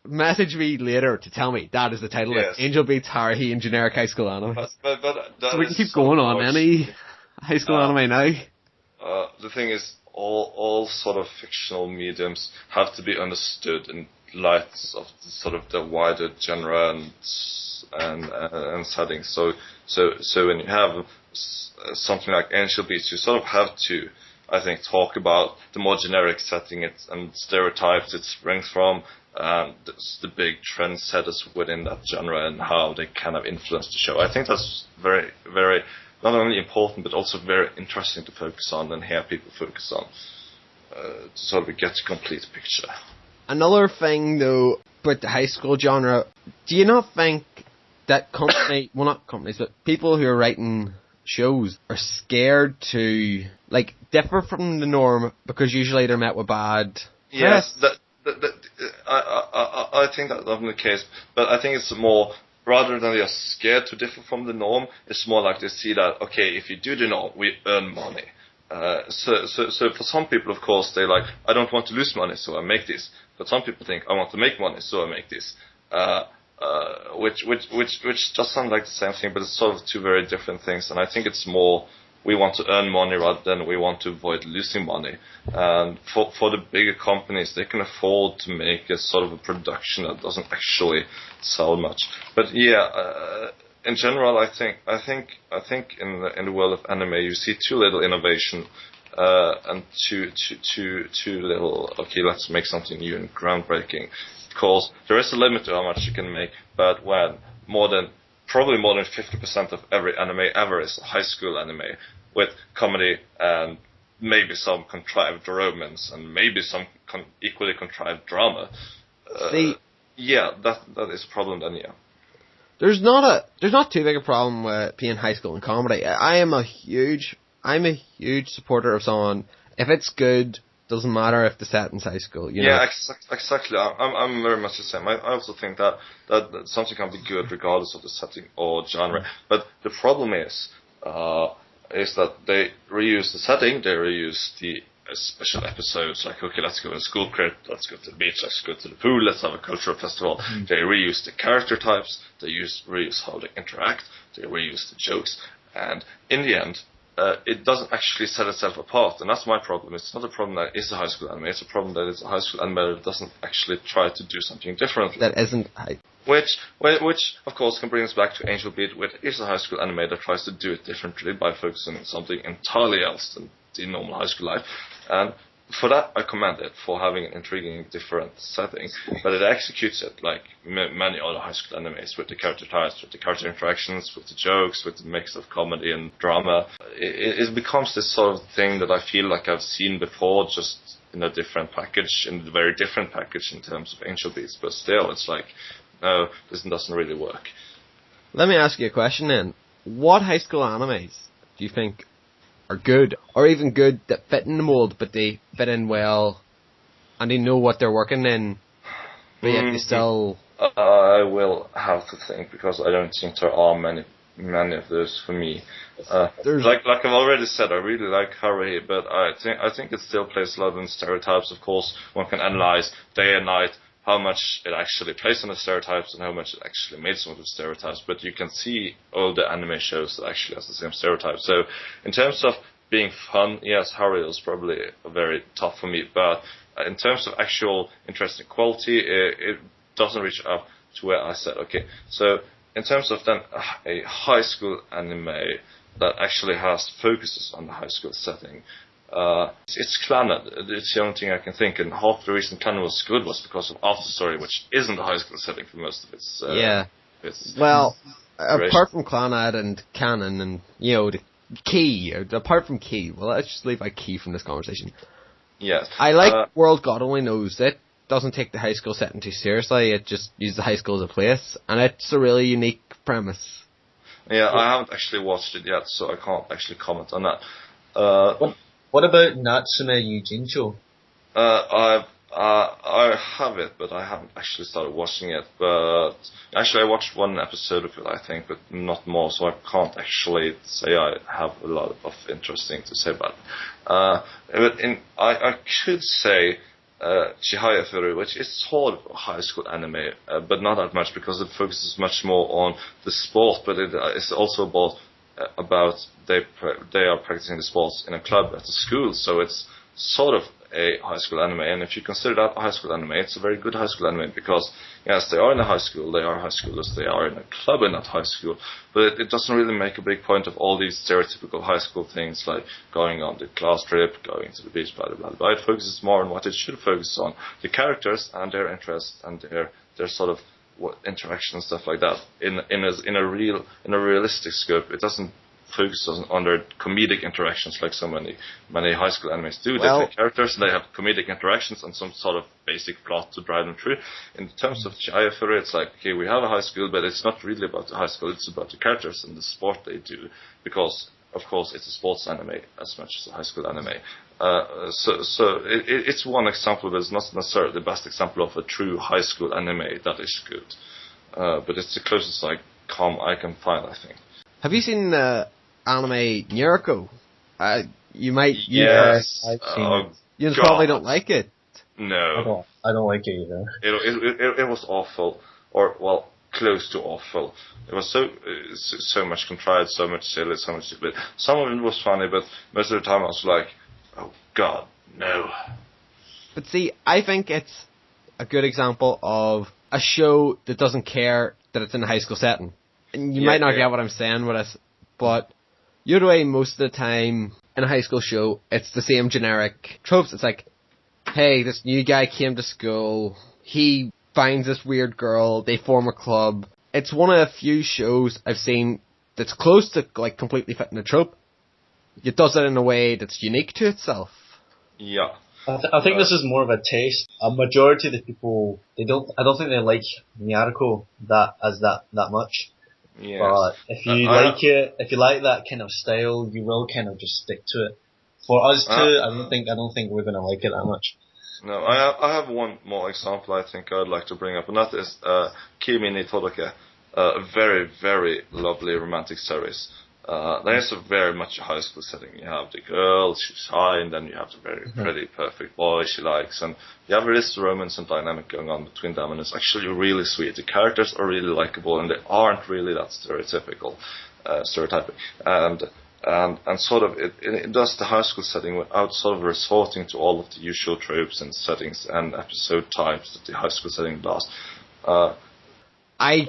Message me later to tell me that is the title. Yes. Angel Beats, Haruhi, and generic high school animes. But so we can keep going on any high school anime now.
The thing is, all sort of fictional mediums have to be understood and light of sort of the wider genre and settings. So when you have something like Angel Beats, you sort of have to, I think, talk about the more generic setting and stereotypes it springs from, the big trendsetters within that genre and how they kind of influence the show. I think that's very, very not only important but also very interesting to focus on and hear people focus on to sort of get a complete picture.
Another thing though about the high school genre, do you not think that not companies, but people who are writing shows are scared to like differ from the norm because usually they're met with bad
press? Yes, I think that's often the case, but I think it's more, rather than they're scared to differ from the norm, it's more like they see that, okay, if you do the norm, we earn money. So for some people, of course, they like, I don't want to lose money, so I make this. But some people think, I want to make money, so I make this. Which does sound like the same thing, but it's sort of two very different things. And I think it's more, we want to earn money rather than we want to avoid losing money. And for the bigger companies, they can afford to make a sort of a production that doesn't actually sell much. But yeah, in general, I think in the world of anime, you see too little innovation, and too little, okay, let's make something new and groundbreaking. Because there is a limit to how much you can make, but when probably more than 50% of every anime ever is a high school anime with comedy and maybe some contrived romance and maybe some equally contrived drama. Yeah, that is a problem then, yeah.
There's not too big a problem with being high school and comedy. I'm a huge supporter of someone. If it's good, doesn't matter if the setting's high school. You know?
Exactly. I'm very much the same. I also think that something can be good regardless of the setting or genre. But the problem is that they reuse the setting, they reuse the special episodes, like, okay, let's go in school crit, let's go to the beach, let's go to the pool, let's have a cultural festival. Mm-hmm. They reuse the character types, they reuse how they interact, they reuse the jokes, and in the end, it doesn't actually set itself apart, and that's my problem. It's not a problem that it's a high school anime, it's a problem that it's a high school anime that doesn't actually try to do something differently.
That isn't high.
Which, of course, can bring us back to Angel Beat, which is a high school anime that tries to do it differently by focusing on something entirely else than the normal high school life. And for that, I commend it, for having an intriguing, different setting. But it executes it like many other high school animes, with the character types, with the character interactions, with the jokes, with the mix of comedy and drama. It becomes this sort of thing that I feel like I've seen before, just in a different package, in a very different package in terms of Angel Beats. But still, it's like, no, this doesn't really work.
Let me ask you a question then. What high school animes do you think are good, or even good that fit in the mold, but they fit in well, and they know what they're working in, but yet they still...
I will have to think, because I don't think there are many of those for me. Like I've already said, I really like Haruhi, but I think it still plays a lot in stereotypes. Of course, one can analyze day and night how much it actually plays on the stereotypes and how much it actually made some of the stereotypes, but you can see all the anime shows that actually has the same stereotypes. So in terms of being fun, yes, Haruhi is probably very tough for me, but in terms of actual interesting quality, it doesn't reach up to where I said, okay. So in terms of then a high school anime that actually focuses on the high school setting, it's Clannad. It's the only thing I can think, and half the reason Clannad was good was because of After Story, which isn't a high school setting for most of its.
Apart from Clannad and Kanon and the Key, apart from Key, well, let's just leave out Key from this conversation.
Yes,
I like World God Only Knows. It doesn't take the high school setting too seriously. It just uses the high school as a place, and it's a really unique premise.
Yeah, I haven't actually watched it yet, so I can't actually comment on that.
What about Natsume Yuujinchou?
I have it, but I haven't actually started watching it. But actually, I watched one episode of it, I think, but not more, so I can't actually say I have a lot of interesting to say about it. I could say Chihayafuru, which is sort of a high school anime, but not that much, because it focuses much more on the sport, but it's also about they are practicing the sports in a club at a school, so it's sort of a high school anime, and if you consider that a high school anime, it's a very good high school anime, because yes, they are in a high school, they are high schoolers, they are in a club in that high school, but it doesn't really make a big point of all these stereotypical high school things like going on the class trip, going to the beach, blah blah blah. It focuses more on what it should focus on: the characters and their interests and their sort of interaction and stuff like that. In a realistic scope, it doesn't focus on their comedic interactions like so many high school animes do. They have characters, they have comedic interactions and some sort of basic plot to drive them through. In terms of Chihayafuru, it's like, okay, we have a high school, but it's not really about the high school, it's about the characters and the sport they do, because of course it's a sports anime as much as a high school anime. So it's one example, but it's not necessarily the best example of a true high school anime that is good. But it's the closest I can find, I think.
Have you seen anime Nyaruko? You might.
Yes,
you probably don't like it.
No,
I don't like it either.
It was awful, or well, close to awful. It was so much contrived, so much silly, so much stupid. Some of it was funny, but most of the time I was like, oh God, no.
But see, I think it's a good example of a show that doesn't care that it's in a high school setting. And you might not get what I'm saying with it, but Yuri, most of the time in a high school show, it's the same generic tropes. It's like, hey, this new guy came to school, he finds this weird girl, they form a club. It's one of the few shows I've seen that's close to like completely fitting the trope. It does it in a way that's unique to itself.
Yeah.
I think this is more of a taste. A majority of the people, I don't think they like Nyaruko that much.
Yes.
But if you if you like that kind of style, you will kind of just stick to it. For us too, I don't think we're gonna like it that much.
No, I have one more example I think I'd like to bring up, and that is Kimi ni Todoke, a very, very lovely romantic series. There is a very much a high school setting. You have the girl, she's shy, and then you have the very pretty, perfect boy she likes, and you have this romance and dynamic going on between them, and it's actually really sweet. The characters are really likable, and they aren't really that stereotypic, and sort of it does the high school setting without sort of resorting to all of the usual tropes and settings and episode types that the high school setting does.
I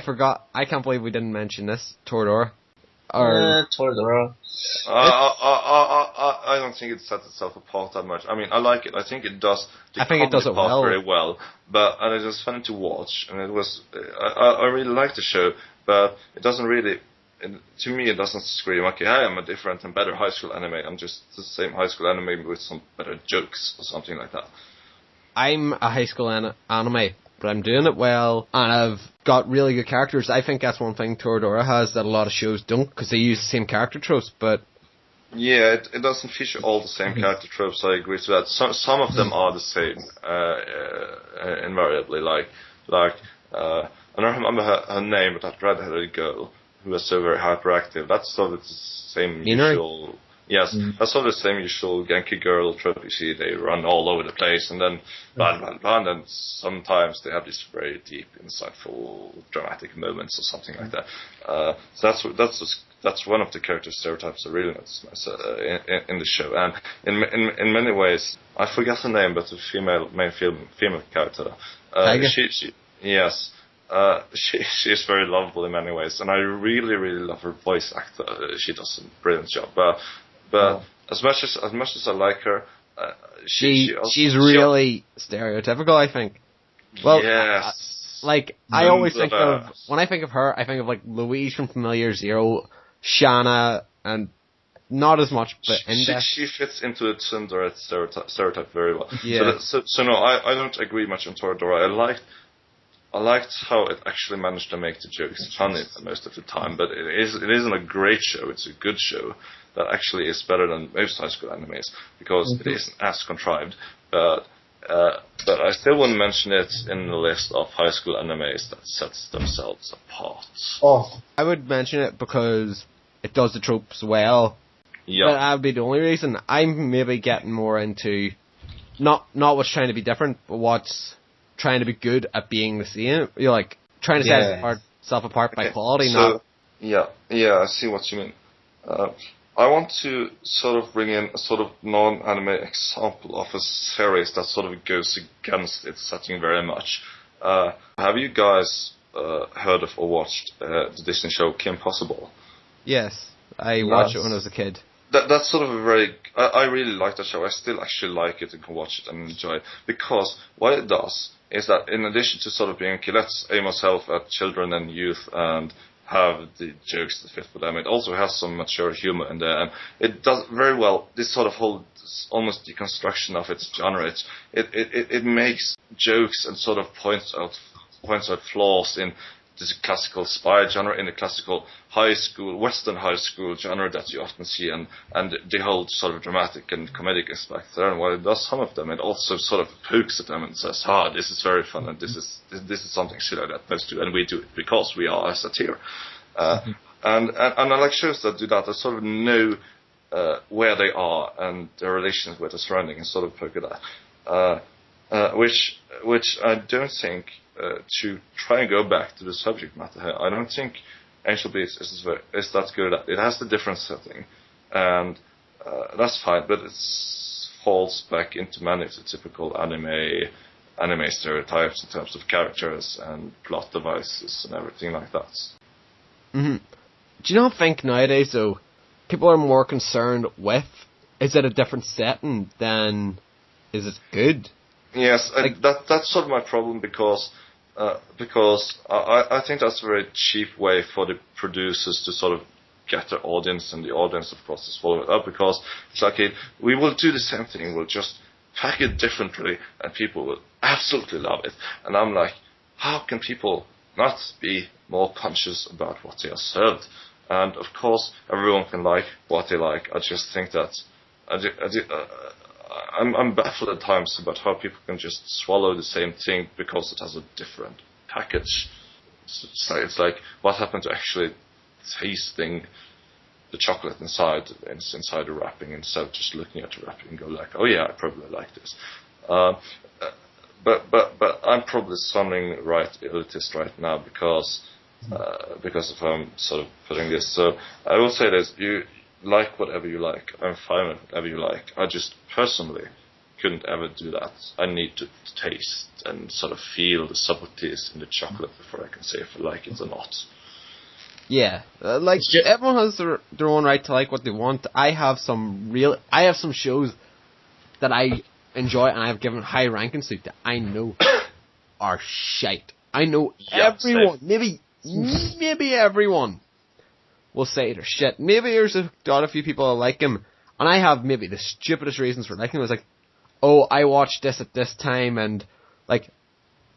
forgot. I can't believe we didn't mention this. Toradora.
Toradora.
I don't think it sets itself apart that much. I mean, I like it. I think it does.
I think it does it well.
Very well. And it was fun to watch, and it was. I really liked the show, but it doesn't really. To me, it doesn't scream, okay, I am a different and better high school anime. I'm just the same high school anime with some better jokes or something like that.
I'm a high school anime, but I'm doing it well, and I've got really good characters. I think that's one thing Toradora has that a lot of shows don't, because they use the same character tropes, but...
Yeah, it doesn't feature all the same character tropes, I agree to that. Some of them are the same, invariably, like I don't remember her name, but that red-headed girl who was so very hyperactive. That's sort of the same usual... Yes, that's sort of the same usual Genki girl trope you see. They run all over the place, and then and then sometimes they have these very deep, insightful, dramatic moments or something like that. So that's one of the character stereotypes I really notice in the show. And in many ways, I forget her name, but the main female character. Yes. She is very lovable in many ways, and I really, really love her voice actor. She does a brilliant job. But as much as I like her,
she's really stereotypical, I think. Well,
yes.
I always think of, when I think of her, I think of like Louise from Familiar Zero, Shana, and not as much, but
she fits into the tsundere stereotype very well.
Yeah.
So no, I don't agree much on Toradora. I liked how it actually managed to make the jokes funny most of the time, but it isn't a great show. It's a good show that actually is better than most high school animes, because it isn't as contrived. But I still wouldn't mention it in the list of high school animes that sets themselves apart.
Oh, I would mention it because it does the tropes well.
Yeah.
But that would be the only reason. I'm maybe getting more into not what's trying to be different, but what's trying to be good at being the same. You're like trying to set itself apart by quality.
So, yeah, I see what you mean. I want to sort of bring in a sort of non-anime example of a series that sort of goes against its setting very much. Have you guys heard of or watched the Disney show Kim Possible?
Yes, I watched it when I was a kid.
That's sort of a very... I really like that show. I still actually like it and can watch it and enjoy it. Because what it does is that in addition to sort of being, okay, let's aim ourselves at children and youth and have the jokes that fit for them, it also has some mature humor in there. And it does very well, this sort of whole almost deconstruction of its genre. It makes jokes and sort of points out flaws in this classical spy genre, in the classical high school, Western high school genre that you often see, and the whole sort of dramatic and comedic aspect there. And while it does some of them, it also sort of pokes at them and says, this is very fun, and this is something silly that most do, and we do it because we are a satire. And I like shows that do that sort of know where they are and their relations with the surrounding and sort of poke at that. Which I don't think, to try and go back to the subject matter here, I don't think Angel Beats is that good at that. It has the different setting, and that's fine, but it falls back into many of the typical anime stereotypes in terms of characters and plot devices and everything like that.
Mm-hmm. Do you not think nowadays, though, people are more concerned with, is it a different setting than is it good?
Yes, that's sort of my problem because I think that's a very cheap way for the producers to sort of get their audience, and the audience, of course, is follow it up, because it's like, we will do the same thing, we'll just pack it differently, and people will absolutely love it. And I'm like, how can people not be more conscious about what they are served? And of course, everyone can like what they like. I just think that I'm baffled at times about how people can just swallow the same thing because it has a different package. It's like what happened to actually tasting the chocolate inside the wrapping, instead of just looking at the wrapping and go like, oh yeah, I probably like this. But I'm probably sounding right elitist right now because of how I'm sort of putting this. So I will say this: you like whatever you like. I'm fine with whatever you like. I just personally couldn't ever do that. I need to taste and sort of feel the subtleties in the chocolate before I can say if I like it or not.
Yeah, everyone has their own right to like what they want. I have some shows that I enjoy and I've given high rankings to that I know are shite. I know everyone, maybe everyone will say they're shit. Maybe there's a few people that like him, and I have maybe the stupidest reasons for liking him. It's like, oh, I watched this at this time, and like,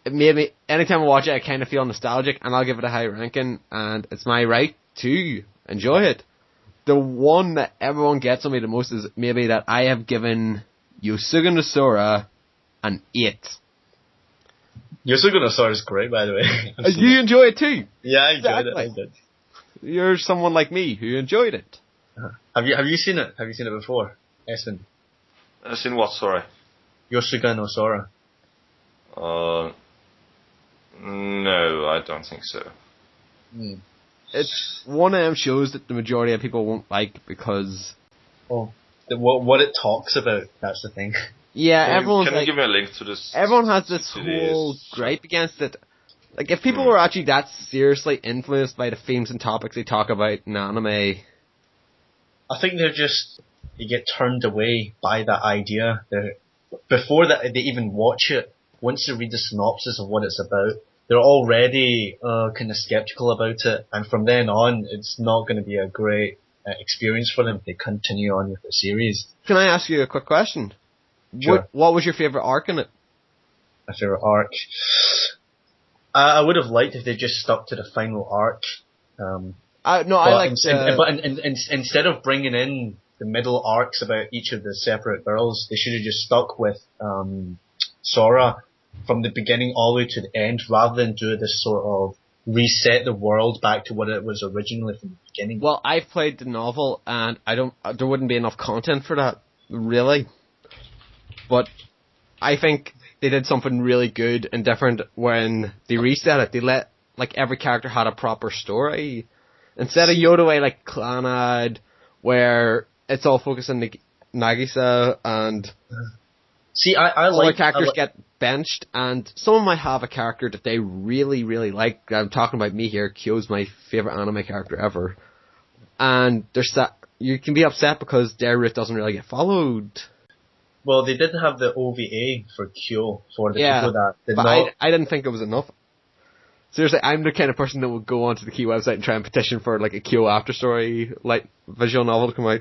it made me, anytime I watch it, I kind of feel nostalgic, and I'll give it a high ranking, and it's my right to enjoy it. The one that everyone gets on me the most is maybe that I have given Yosuga no Sora an 8.
Yosuga no Sora is great, by the way.
You enjoy it too?
Yeah, I enjoyed it. I did.
You're someone like me who enjoyed it.
Have you seen it? Have you seen it before, Espen?
Seen what? Sorry.
Yosuga no Sora.
No, I don't think so.
It's one of them shows that the majority of people won't like because...
what it talks about, that's the thing.
Yeah,
Can you give me a link to this?
Everyone has this whole gripe against it. Like, if people were actually that seriously influenced by the themes and topics they talk about in anime...
I think they get turned away by that idea. Before that they even watch it, once they read the synopsis of what it's about, they're already kind of skeptical about it, and from then on, it's not going to be a great experience for them if they continue on with the series.
Can I ask you a quick question?
Sure.
What was your favourite arc in it?
My favourite arc? I would have liked if they just stuck to the final arc. Instead of bringing in the middle arcs about each of the separate girls, they should have just stuck with Sora from the beginning all the way to the end, rather than do this sort of reset the world back to what it was originally from the beginning.
Well, I've played the novel, and there wouldn't be enough content for that, really. But I think they did something really good and different when they reset it. They let, like, every character had a proper story. Instead of Yodaway like Clannad where it's all focused on Nagisa and
See, I
all the
like
characters get benched, and someone might have a character that they really, really like. I'm talking about me here. Kyo's my favorite anime character ever, and you can be upset because their route doesn't really get followed.
Well, they did have the OVA for Kyo for the people that did
but
not.
I didn't think it was enough. Seriously, I'm the kind of person that would go onto the Key website and try and petition for like a Kyo after story, like visual novel to come out.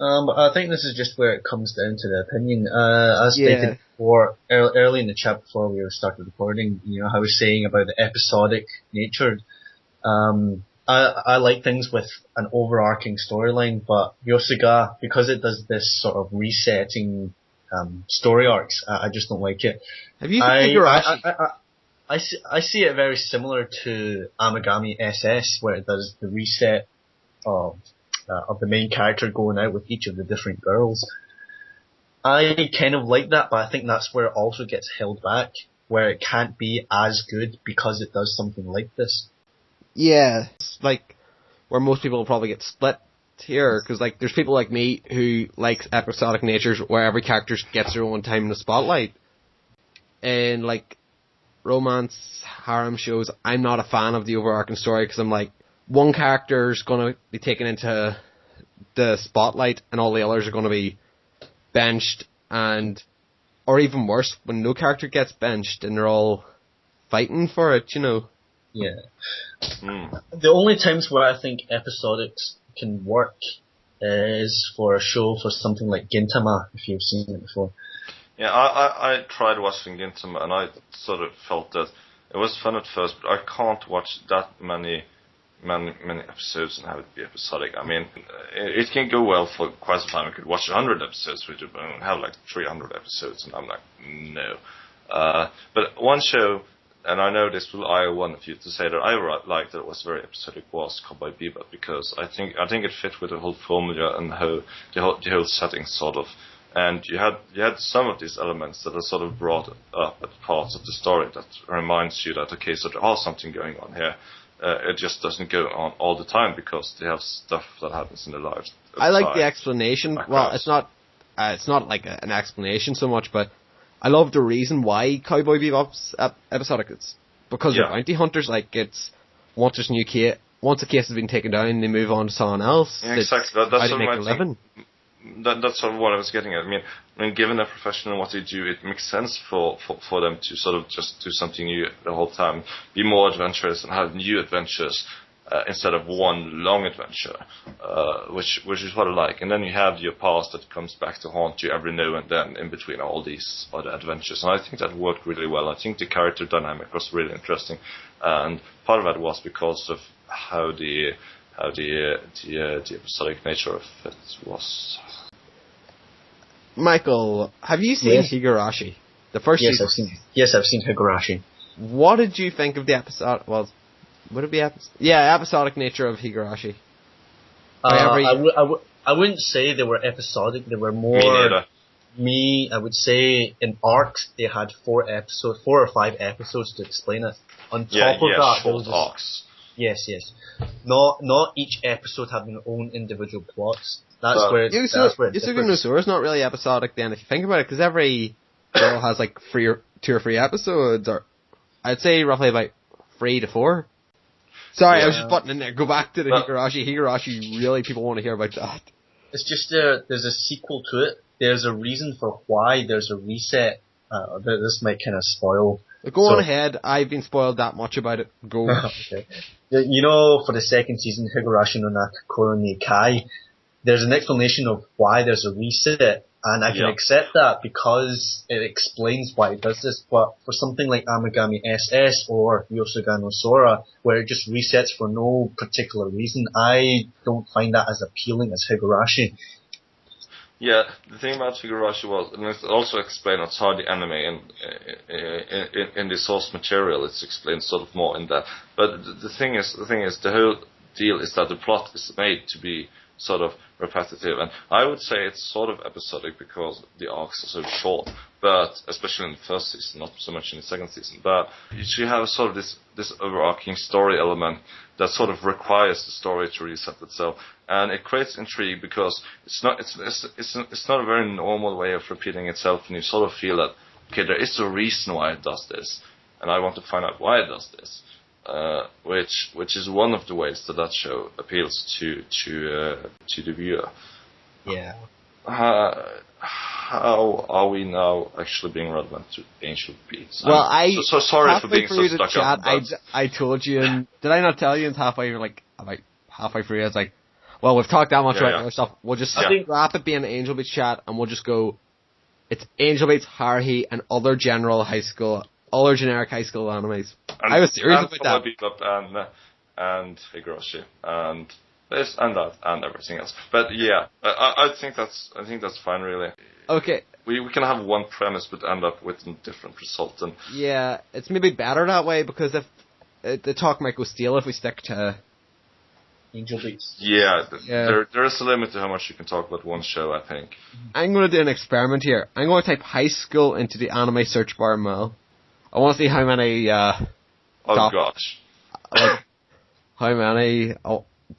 I think this is just where it comes down to the opinion. As stated before, early in the chat before we started recording, I was saying about the episodic nature. I like things with an overarching storyline, but Yosuga, because it does this sort of resetting story arcs, I just don't like it.
Have you seen Higurashi?
I see it very similar to Amagami SS, where it does the reset of the main character going out with each of the different girls. I kind of like that, but I think that's where it also gets held back, where it can't be as good because it does something like this.
Yeah, it's like where most people will probably get split here, because like there's people like me who likes episodic natures where every character gets their own time in the spotlight. And like romance harem shows, I'm not a fan of the overarching story because I'm like, one character's going to be taken into the spotlight and all the others are going to be benched, and or even worse, when no character gets benched and they're all fighting for it,
Yeah. The only times where I think episodics can work is for a show for something like Gintama, if you've seen it before.
Yeah, I tried watching Gintama and I sort of felt that it was fun at first, but I can't watch that many episodes and have it be episodic. I mean, it can go well for quite some time. I could watch 100 episodes, which would have like 300 episodes, and I'm like, no. But one show, and I know this will ire one of you to say that I liked that it was very episodic, was Cowboy Bebop, because I think it fit with the whole formula and how the whole setting sort of. And you had some of these elements that are sort of brought up at parts of the story that reminds you that, okay, so there are something going on here. It just doesn't go on all the time because they have stuff that happens in their lives.
I like the explanation. Well, it's not like an explanation so much, but I love the reason why Cowboy Bebop's episodic. It's because they're bounty hunters. Like, it's once there's a new case, once a case has been taken down, they move on to someone else.
Yeah, exactly. That's
how they make a living.
That's sort of what I was getting at. I mean, given their profession and what they do, it makes sense for them to sort of just do something new the whole time, be more adventurous and have new adventures instead of one long adventure, which is what I like. And then you have your past that comes back to haunt you every now and then in between all these other adventures. And I think that worked really well. I think the character dynamic was really interesting, and part of that was because of how the episodic nature of it was.
Michael, have you seen Higurashi? The first season?
I've seen Higurashi.
What did you think of the episode? Well, would it be episodic nature of Higurashi?
I wouldn't say they were episodic. They were more. I would say in arcs they had 4 or 5 episodes to explain it. On top of that, there was
arcs.
Yes. Not each episode having their own individual plots. That's where it
Yosuga no Sora is not really episodic then, if you think about it, because every girl has like 2 or 3 episodes, or I'd say roughly about 3 to 4. Sorry, I was just butting in there. Go back to the Higurashi. Higurashi, really, people want to hear about that.
It's just there's a sequel to it. There's a reason for why there's a reset. This might kind of spoil.
Go on ahead. I've been spoiled that much about it. Go.
Okay. For the second season, Higurashi no Nakakoro ni Kai, there's an explanation of why there's a reset, and I can accept that because it explains why it does this. But for something like Amagami SS or Yosuga no Sora, where it just resets for no particular reason, I don't find that as appealing as Higurashi.
Yeah, the thing about Higurashi was, and it's also explained outside the anime in the source material, it's explained sort of more in that. But the thing is, the whole deal is that the plot is made to be sort of repetitive. And I would say it's sort of episodic because the arcs are so short, but especially in the first season, not so much in the second season. But you have sort of this overarching story element that sort of requires the story to reset itself, and it creates intrigue because it's not a very normal way of repeating itself, and you sort of feel that, okay, there is a reason why it does this, and I want to find out why it does this. Which is one of the ways that show appeals to the viewer.
Yeah.
How are we now actually being relevant to Angel Beats?
Well,
so sorry for being so stuck
chat,
up.
I told you, and did I not tell you? And halfway, you're like, about halfway through, I was like, well, we've talked that much about other stuff. We'll just scrap it being Angel Beats chat, and we'll just go. It's Angel Beats, Haruhi, and other generic high school animes.
And,
I was serious about that.
Cowboy Bebop and Higurashi and this and that and everything else. But yeah, I think that's fine, really.
Okay.
We can have one premise but end up with a different result. And
yeah, it's maybe better that way because if the talk might go stale if we stick to
Angel Beats.
Yeah. There is a limit to how much you can talk about one show, I think.
I'm going to do an experiment here. I'm going to type high school into the anime search bar now. I want to see how many,
gosh.
Like, how many,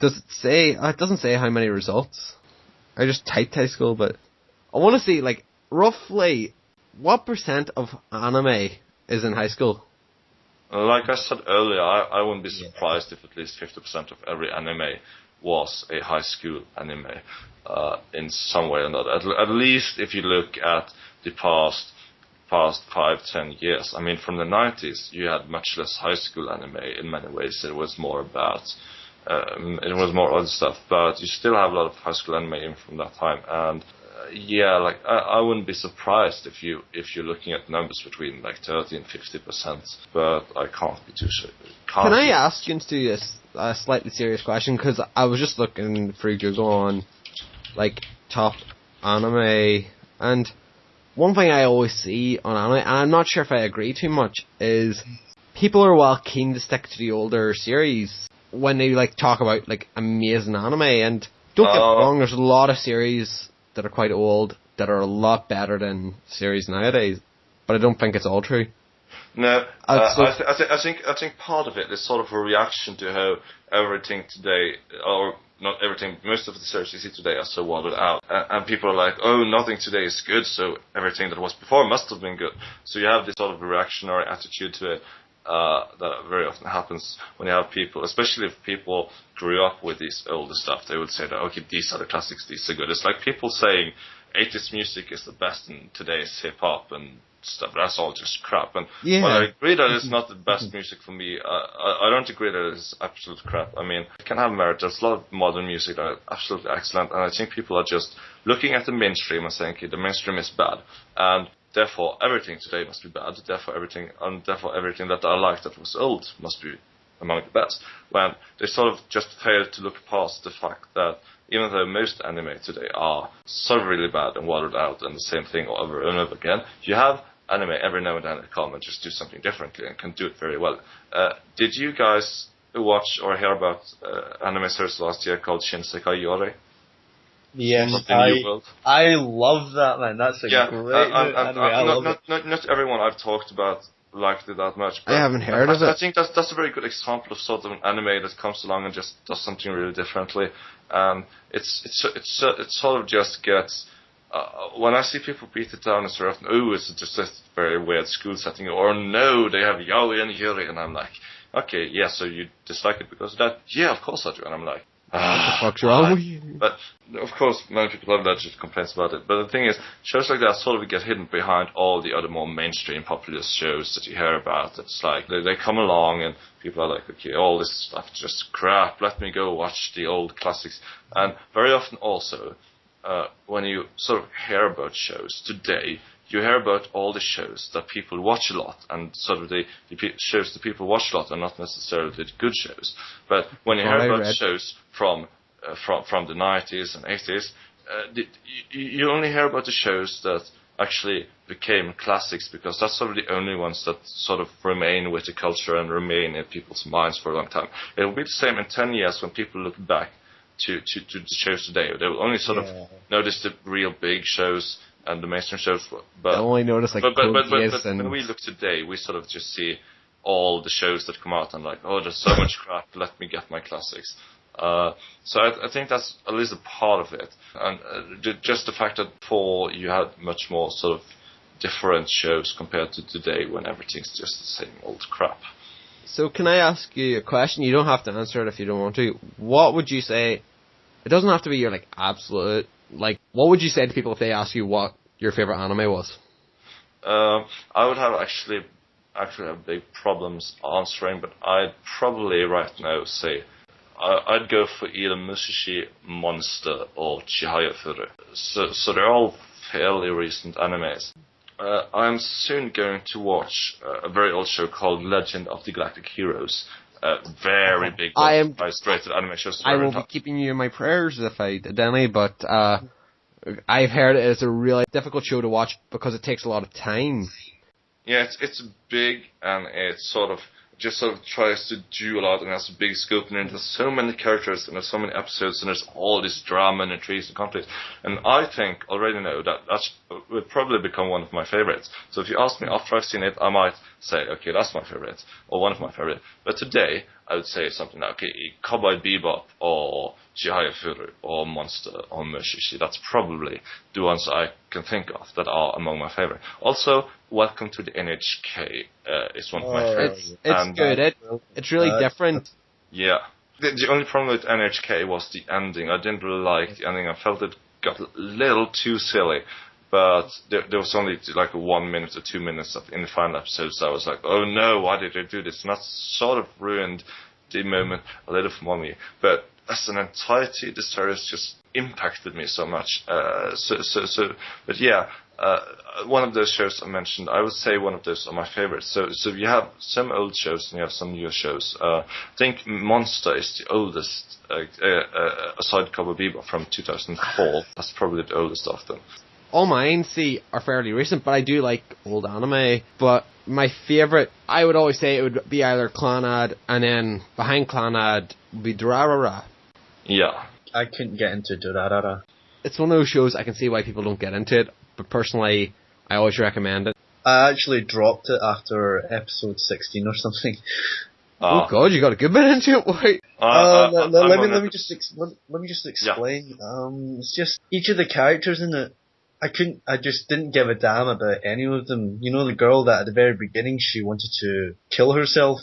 does it say, it doesn't say how many results. I just typed high school, but I want to see, like, roughly, what % of anime is in high school?
Like I said earlier, I wouldn't be surprised if at least 50% of every anime was a high school anime, in some way or another. At least if you look at the past 5-10 years. I mean, from the 90s, you had much less high school anime. In many ways, it was more about, it was more other stuff. But you still have a lot of high school anime in from that time. And like I wouldn't be surprised if you're looking at numbers between like 30 and 50%. But I can't be too sure.
Can I ask you to a slightly serious question? Because I was just looking through Google on like top anime, and one thing I always see on anime, and I'm not sure if I agree too much, is people are well keen to stick to the older series when they like talk about like amazing anime. And don't get me wrong, there's a lot of series that are quite old that are a lot better than series nowadays, but I don't think it's all true.
No, I think part of it is sort of a reaction to how everything today, or not everything, most of the series you see today are so watered out. And people are like, oh, nothing today is good, so everything that was before must have been good. So you have this sort of reactionary attitude to it that very often happens when you have people, especially if people grew up with these older stuff. They would say that, okay, these are the classics, these are good. It's like people saying 80s music is the best in today's hip-hop and stuff. That's all just crap. And while I agree that it's not the best music for me, I don't agree that it's absolute crap. I mean, it can have merit. There's a lot of modern music that are absolutely excellent, and I think people are just looking at the mainstream and saying, okay, the mainstream is bad, and therefore everything today must be bad. Therefore everything that I like that was old must be among the best. When they sort of just fail to look past the fact that even though most anime today are so really bad and watered out and the same thing over and over again, you have anime every now and then that come and just do something differently and can do it very well. Did you guys watch or hear about anime series last year called Shinsekai Yori?
Yes, I love that, man. That's a great anime.
Not everyone I've talked about liked it that much.
I haven't heard of it.
I think that's a very good example of sort of an anime that comes along and just does something really differently. It's sort of just gets. When I see people beat it down, it's often, it's just a very weird school setting, or no, they have yaoi and yuri, and I'm like, okay, yeah, so you dislike it because of that? Yeah, of course I do, and I'm like,
what the fuck's wrong with you?
But, of course, many people have legit complaints about it, but the thing is, shows like that sort of get hidden behind all the other more mainstream populist shows that you hear about. It's like, they come along and people are like, okay, all this stuff is just crap, let me go watch the old classics. And very often also, when you sort of hear about shows today, you hear about all the shows that people watch a lot, and sort of the shows that people watch a lot are not necessarily the good shows. But when you hear about shows from the 90s and 80s, you only hear about the shows that actually became classics because that's sort of the only ones that sort of remain with the culture and remain in people's minds for a long time. It will be the same in 10 years when people look back to the shows today. They will only sort of notice the real big shows and the mainstream shows. But
I only notice like
but when we look today, we sort of just see all the shows that come out and like, oh, there's so much crap. Let me get my classics. So I think that's at least a part of it, and just the fact that before you had much more sort of different shows compared to today, when everything's just the same old crap.
So can I ask you a question? You don't have to answer it if you don't want to. What would you say? It doesn't have to be your like absolute. Like, what would you say to people if they ask you what your favorite anime was?
I would actually have big problems answering, but I'd probably right now say I'd go for either Mushishi, Monster, or Chihayafuru. So they're all fairly recent animes. I'm soon going to watch a very old show called Legend of the Galactic Heroes. Very big, highest-rated anime shows.
I will be keeping you in my prayers if I did any, but I've heard it's a really difficult show to watch because it takes a lot of time.
Yeah, it's big, and it's sort of tries to do a lot, and has a big scope, and there's so many characters, and there's so many episodes, and there's all this drama and intrigues and conflicts. And I think, already know, that would probably become one of my favorites. So if you ask me after I've seen it, I might say, okay, that's my favorite, or one of my favorite. But today, I would say something like, okay, Cowboy Bebop, or Chihayafuru, or Monster, or Mushishi. That's probably the ones I can think of that are among my favorite. Also, Welcome to the NHK is one of my favorites.
It's good. It's really different.
Yeah. The only problem with NHK was the ending. I didn't really like the ending. I felt it got a little too silly. But there was only like 1 minute or 2 minutes in the final episode, so I was like, oh no, why did they do this? And that sort of ruined the moment a little for me. But as an entirety, the series just impacted me so much. But yeah, one of those shows I mentioned, I would say one of those are my favorites. So you have some old shows and you have some newer shows. I think Monster is the oldest, aside Cowboy Bebop from 2004. That's probably the oldest of them.
All mine, are fairly recent, but I do like old anime. But my favourite, I would always say it would be either Clannad, and then behind Clannad would be Toradora.
Yeah.
I couldn't get into Toradora.
It's one of those shows I can see why people don't get into it, but personally, I always recommend it.
I actually dropped it after episode 16 or something.
Oh god, you got a good bit into it, why?
Let me just explain. Yeah. It's just each of the characters in it. I just didn't give a damn about any of them. You know, the girl that at the very beginning she wanted to kill herself.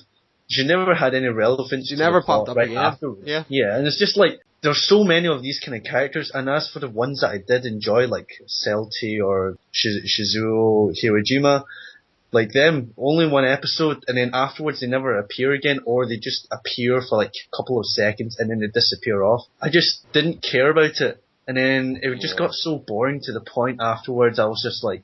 She never had any relevance.
She never popped up again.
Afterwards. Yeah, and it's just like there's so many of these kind of characters. And as for the ones that I did enjoy, like Celti or Shizuo Hiroshima, like them, only one episode, and then afterwards they never appear again, or they just appear for like a couple of seconds and then they disappear off. I just didn't care about it. And then it just got so boring to the point afterwards I was just like,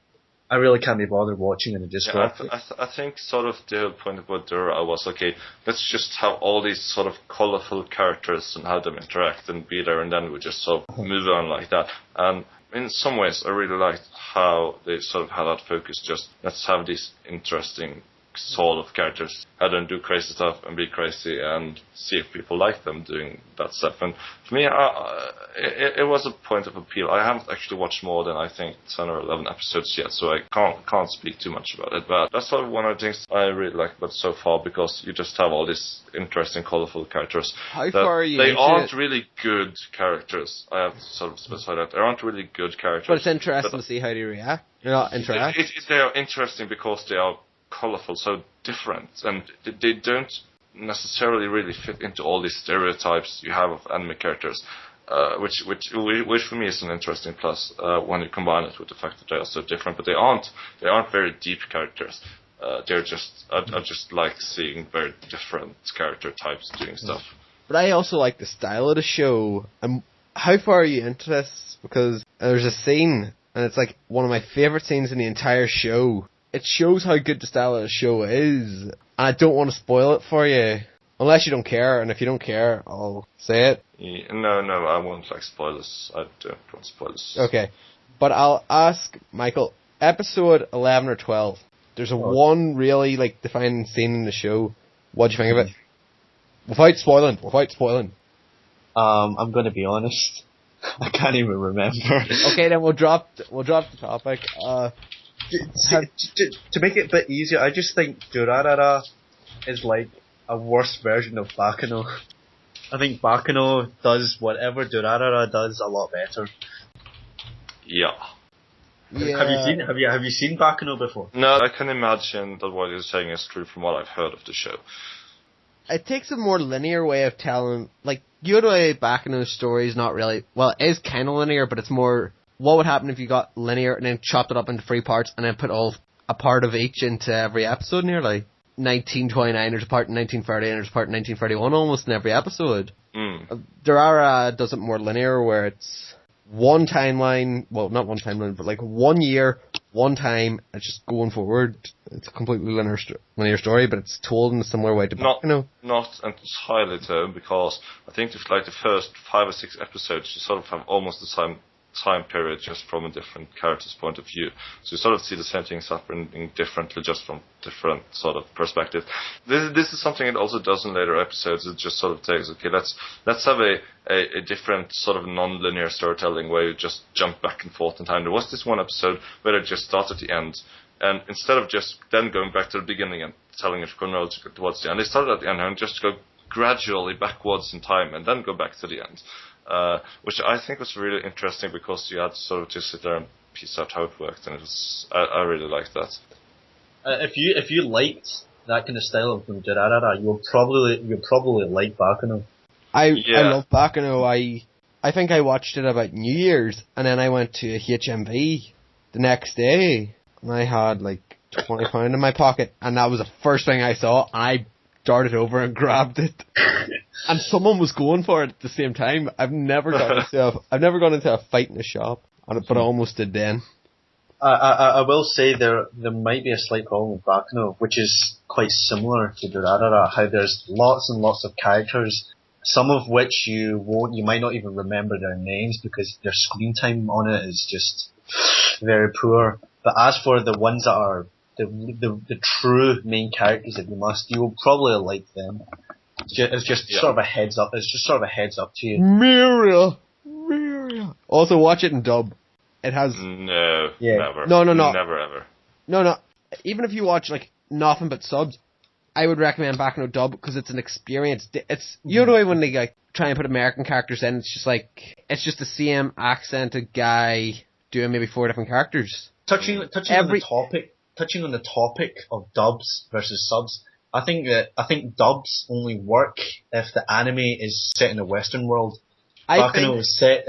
I really can't be bothered watching, and I just dropped it.
I think sort of the whole point about Dora was, okay, let's just have all these sort of colourful characters and have them interact and be there, and then we just sort of move on like that. And in some ways I really liked how they sort of had that focus, just let's have these interesting sort of characters, have them do crazy stuff and be crazy and see if people like them doing that stuff. And for me, it was a point of appeal. I haven't actually watched more than I think 10 or 11 episodes yet, so I can't speak too much about it. But that's sort of one of the things I really like about it so far, because you just have all these interesting, colourful characters.
How far are you?
They aren't really good characters. I have to sort of specify that. They aren't really good characters.
But it's interesting to see how they react. They
are interesting because they are colourful, so different, and they don't necessarily really fit into all these stereotypes you have of anime characters, which for me is an interesting plus when you combine it with the fact that they are so different. But they aren't very deep characters. They're just I just like seeing very different character types doing stuff.
But I also like the style of the show. How far are you into this? Because there's a scene, and it's like one of my favourite scenes in the entire show. It shows how good the style of the show is. And I don't want to spoil it for you. Unless you don't care, and if you don't care, I'll say it.
Yeah, no, I won't like spoilers. I don't want spoilers.
Okay. But I'll ask Michael, episode 11 or 12, there's one really like defining scene in the show. What do you think of it? Without spoiling.
I'm going to be honest. I can't even remember.
Okay, then we'll drop the topic.
To make it a bit easier, I just think Durarara is like a worse version of Baccano. I think Baccano does whatever Durarara does a lot better.
Yeah.
Have you seen Baccano before?
No, I can imagine that what you're saying is true from what I've heard of the show.
It takes a more linear way of telling, like, Yuroi Baccano's story is not really, well, it is kind of linear, but it's more, what would happen if you got linear and then chopped it up into 3 parts and then put a part of each into every episode nearly? 1929 there's a part in 1930 and there's a part in 1931 almost in every episode. Durarara does it more linear where it's one timeline, well not one timeline, but like 1 year, one time, it's just going forward. It's a completely linear story, but it's told in a similar way to Baccano.
Not entirely though, because I think it's like the first 5 or 6 episodes you sort of have almost the same time period just from a different character's point of view. So you sort of see the same things happening differently just from different sort of perspective. This is something it also does in later episodes. It just sort of takes, okay, let's have a different sort of non-linear storytelling where you just jump back and forth in time. There was this one episode where it just starts at the end, and instead of just then going back to the beginning and telling it chronologically towards the end, they started at the end and just go gradually backwards in time and then go back to the end. Which I think was really interesting because you had to sort of just sit there and piece out how it worked, and it was I really liked that.
If you liked that kind of style from Durarara, you'll probably like Baccano.
I love Baccano. I think I watched it about New Year's, and then I went to HMV the next day, and I had like £20 in my pocket, and that was the first thing I saw, and I darted over and grabbed it. And someone was going for it at the same time. I've never gone into a fight in a shop, but I almost did then.
I will say there might be a slight problem with Baccano, which is quite similar to Durarara, how there's lots and lots of characters, some of which you might not even remember their names because their screen time on it is just very poor. But as for the ones that are the true main characters that you will probably like them. It's just sort of a heads up. It's just sort of a heads up to you.
Miria. Also, watch it in dub. It has
never.
No,
Never ever.
No. Even if you watch like nothing but subs, I would recommend Baccano dub because it's an experience. It's you know when they like try and put American characters in, it's just the same accented guy doing maybe 4 different characters.
Touching on the topic of dubs versus subs, I think dubs only work if the anime is set in a Western world. Baccano was set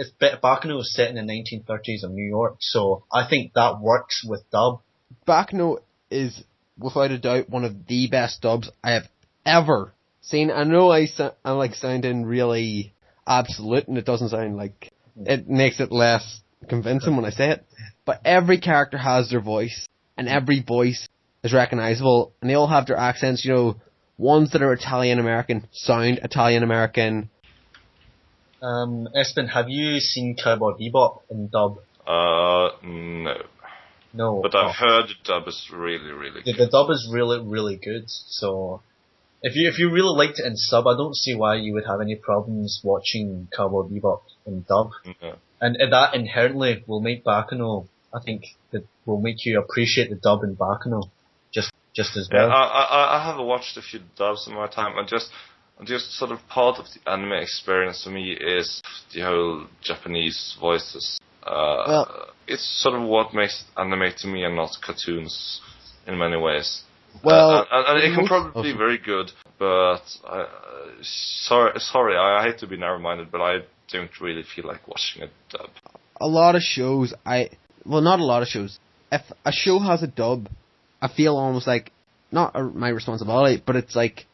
in the 1930s in New York, so I think that works with dub.
Baccano is without a doubt one of the best dubs I have ever seen. I know I'm like sounding really absolute, and it doesn't sound like it makes it less convincing when I say it, but every character has their voice, and every voice is recognizable, and they all have their accents. You know, ones that are Italian-American sound Italian-American.
Espen, have you seen Cowboy Bebop in dub?
No.
No.
But I've heard the dub is really, really good.
The dub is really, really good, so if you really liked it in sub, I don't see why you would have any problems watching Cowboy Bebop in dub.
Yeah.
And that inherently will make Baccano, I think, that will make you appreciate the dub in Baccano just as well.
Yeah, I have watched a few dubs in my time, and just sort of part of the anime experience for me is the whole Japanese voices. It's sort of what makes anime to me and not cartoons in many ways.
Well,
and it can probably be very good, but sorry, I hate to be narrow-minded, but I don't really feel like watching a dub.
A lot of shows, not a lot of shows. If a show has a dub, I feel almost like, not my responsibility, but it's like,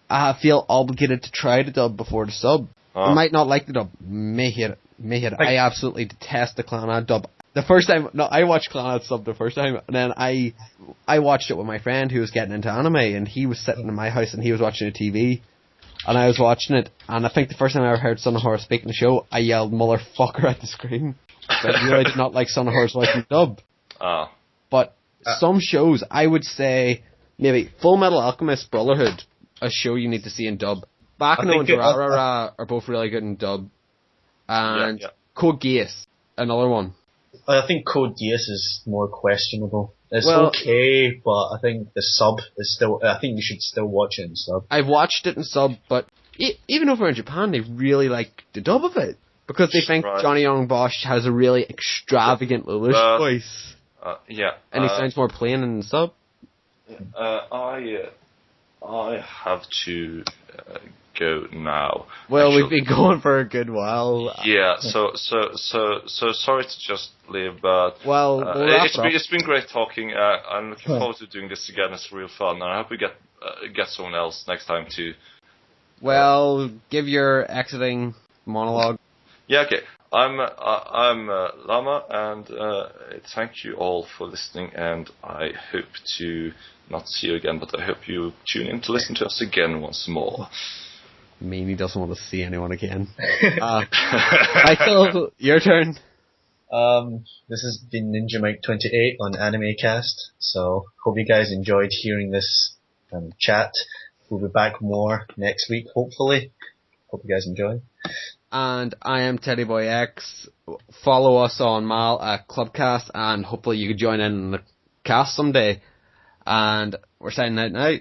I feel obligated to try the dub before the sub. I might not like the dub, may hate it. I absolutely detest the Clannad dub. The first time, I watched Clannad sub the first time, and then I watched it with my friend who was getting into anime, and he was sitting in my house and he was watching a TV, and I was watching it, and I think the first time I ever heard Sunohara speak in the show, I yelled motherfucker at the screen. So I really did not like Sunohara's voice in dub. But some shows, I would say, maybe Full Metal Alchemist Brotherhood, a show you need to see in dub. Bakano and Toradora are both really good in dub. And Code Geass, another one.
I think Code Geass is more questionable. It's okay, but I think the sub is still... I think you should still watch it in sub.
I've watched it in sub, but even over in Japan, they really like the dub of it. Because they think Johnny Young Bosch has a really extravagant Lelouch voice. And he sounds more plain in the sub.
I have to go now.
Well, actually, we've been going for a good while.
Yeah, so sorry to just leave, but it's been great talking. I'm looking forward to doing this again. It's real fun, and I hope we get someone else next time too.
Well, give your exiting monologue.
Yeah, okay. I'm Lama, and thank you all for listening, and I hope to not see you again, but I hope you tune in to listen to us again once more.
Meanie doesn't want to see anyone again. Michael, your turn.
This has been Ninja Mike 28 on Anime Cast, so hope you guys enjoyed hearing this chat. We'll be back more next week, hopefully. Hope you guys enjoy.
And I am Teddy Boy X. Follow us on Mal at Clubcast, and hopefully you can join in the cast someday. And we're signing out now.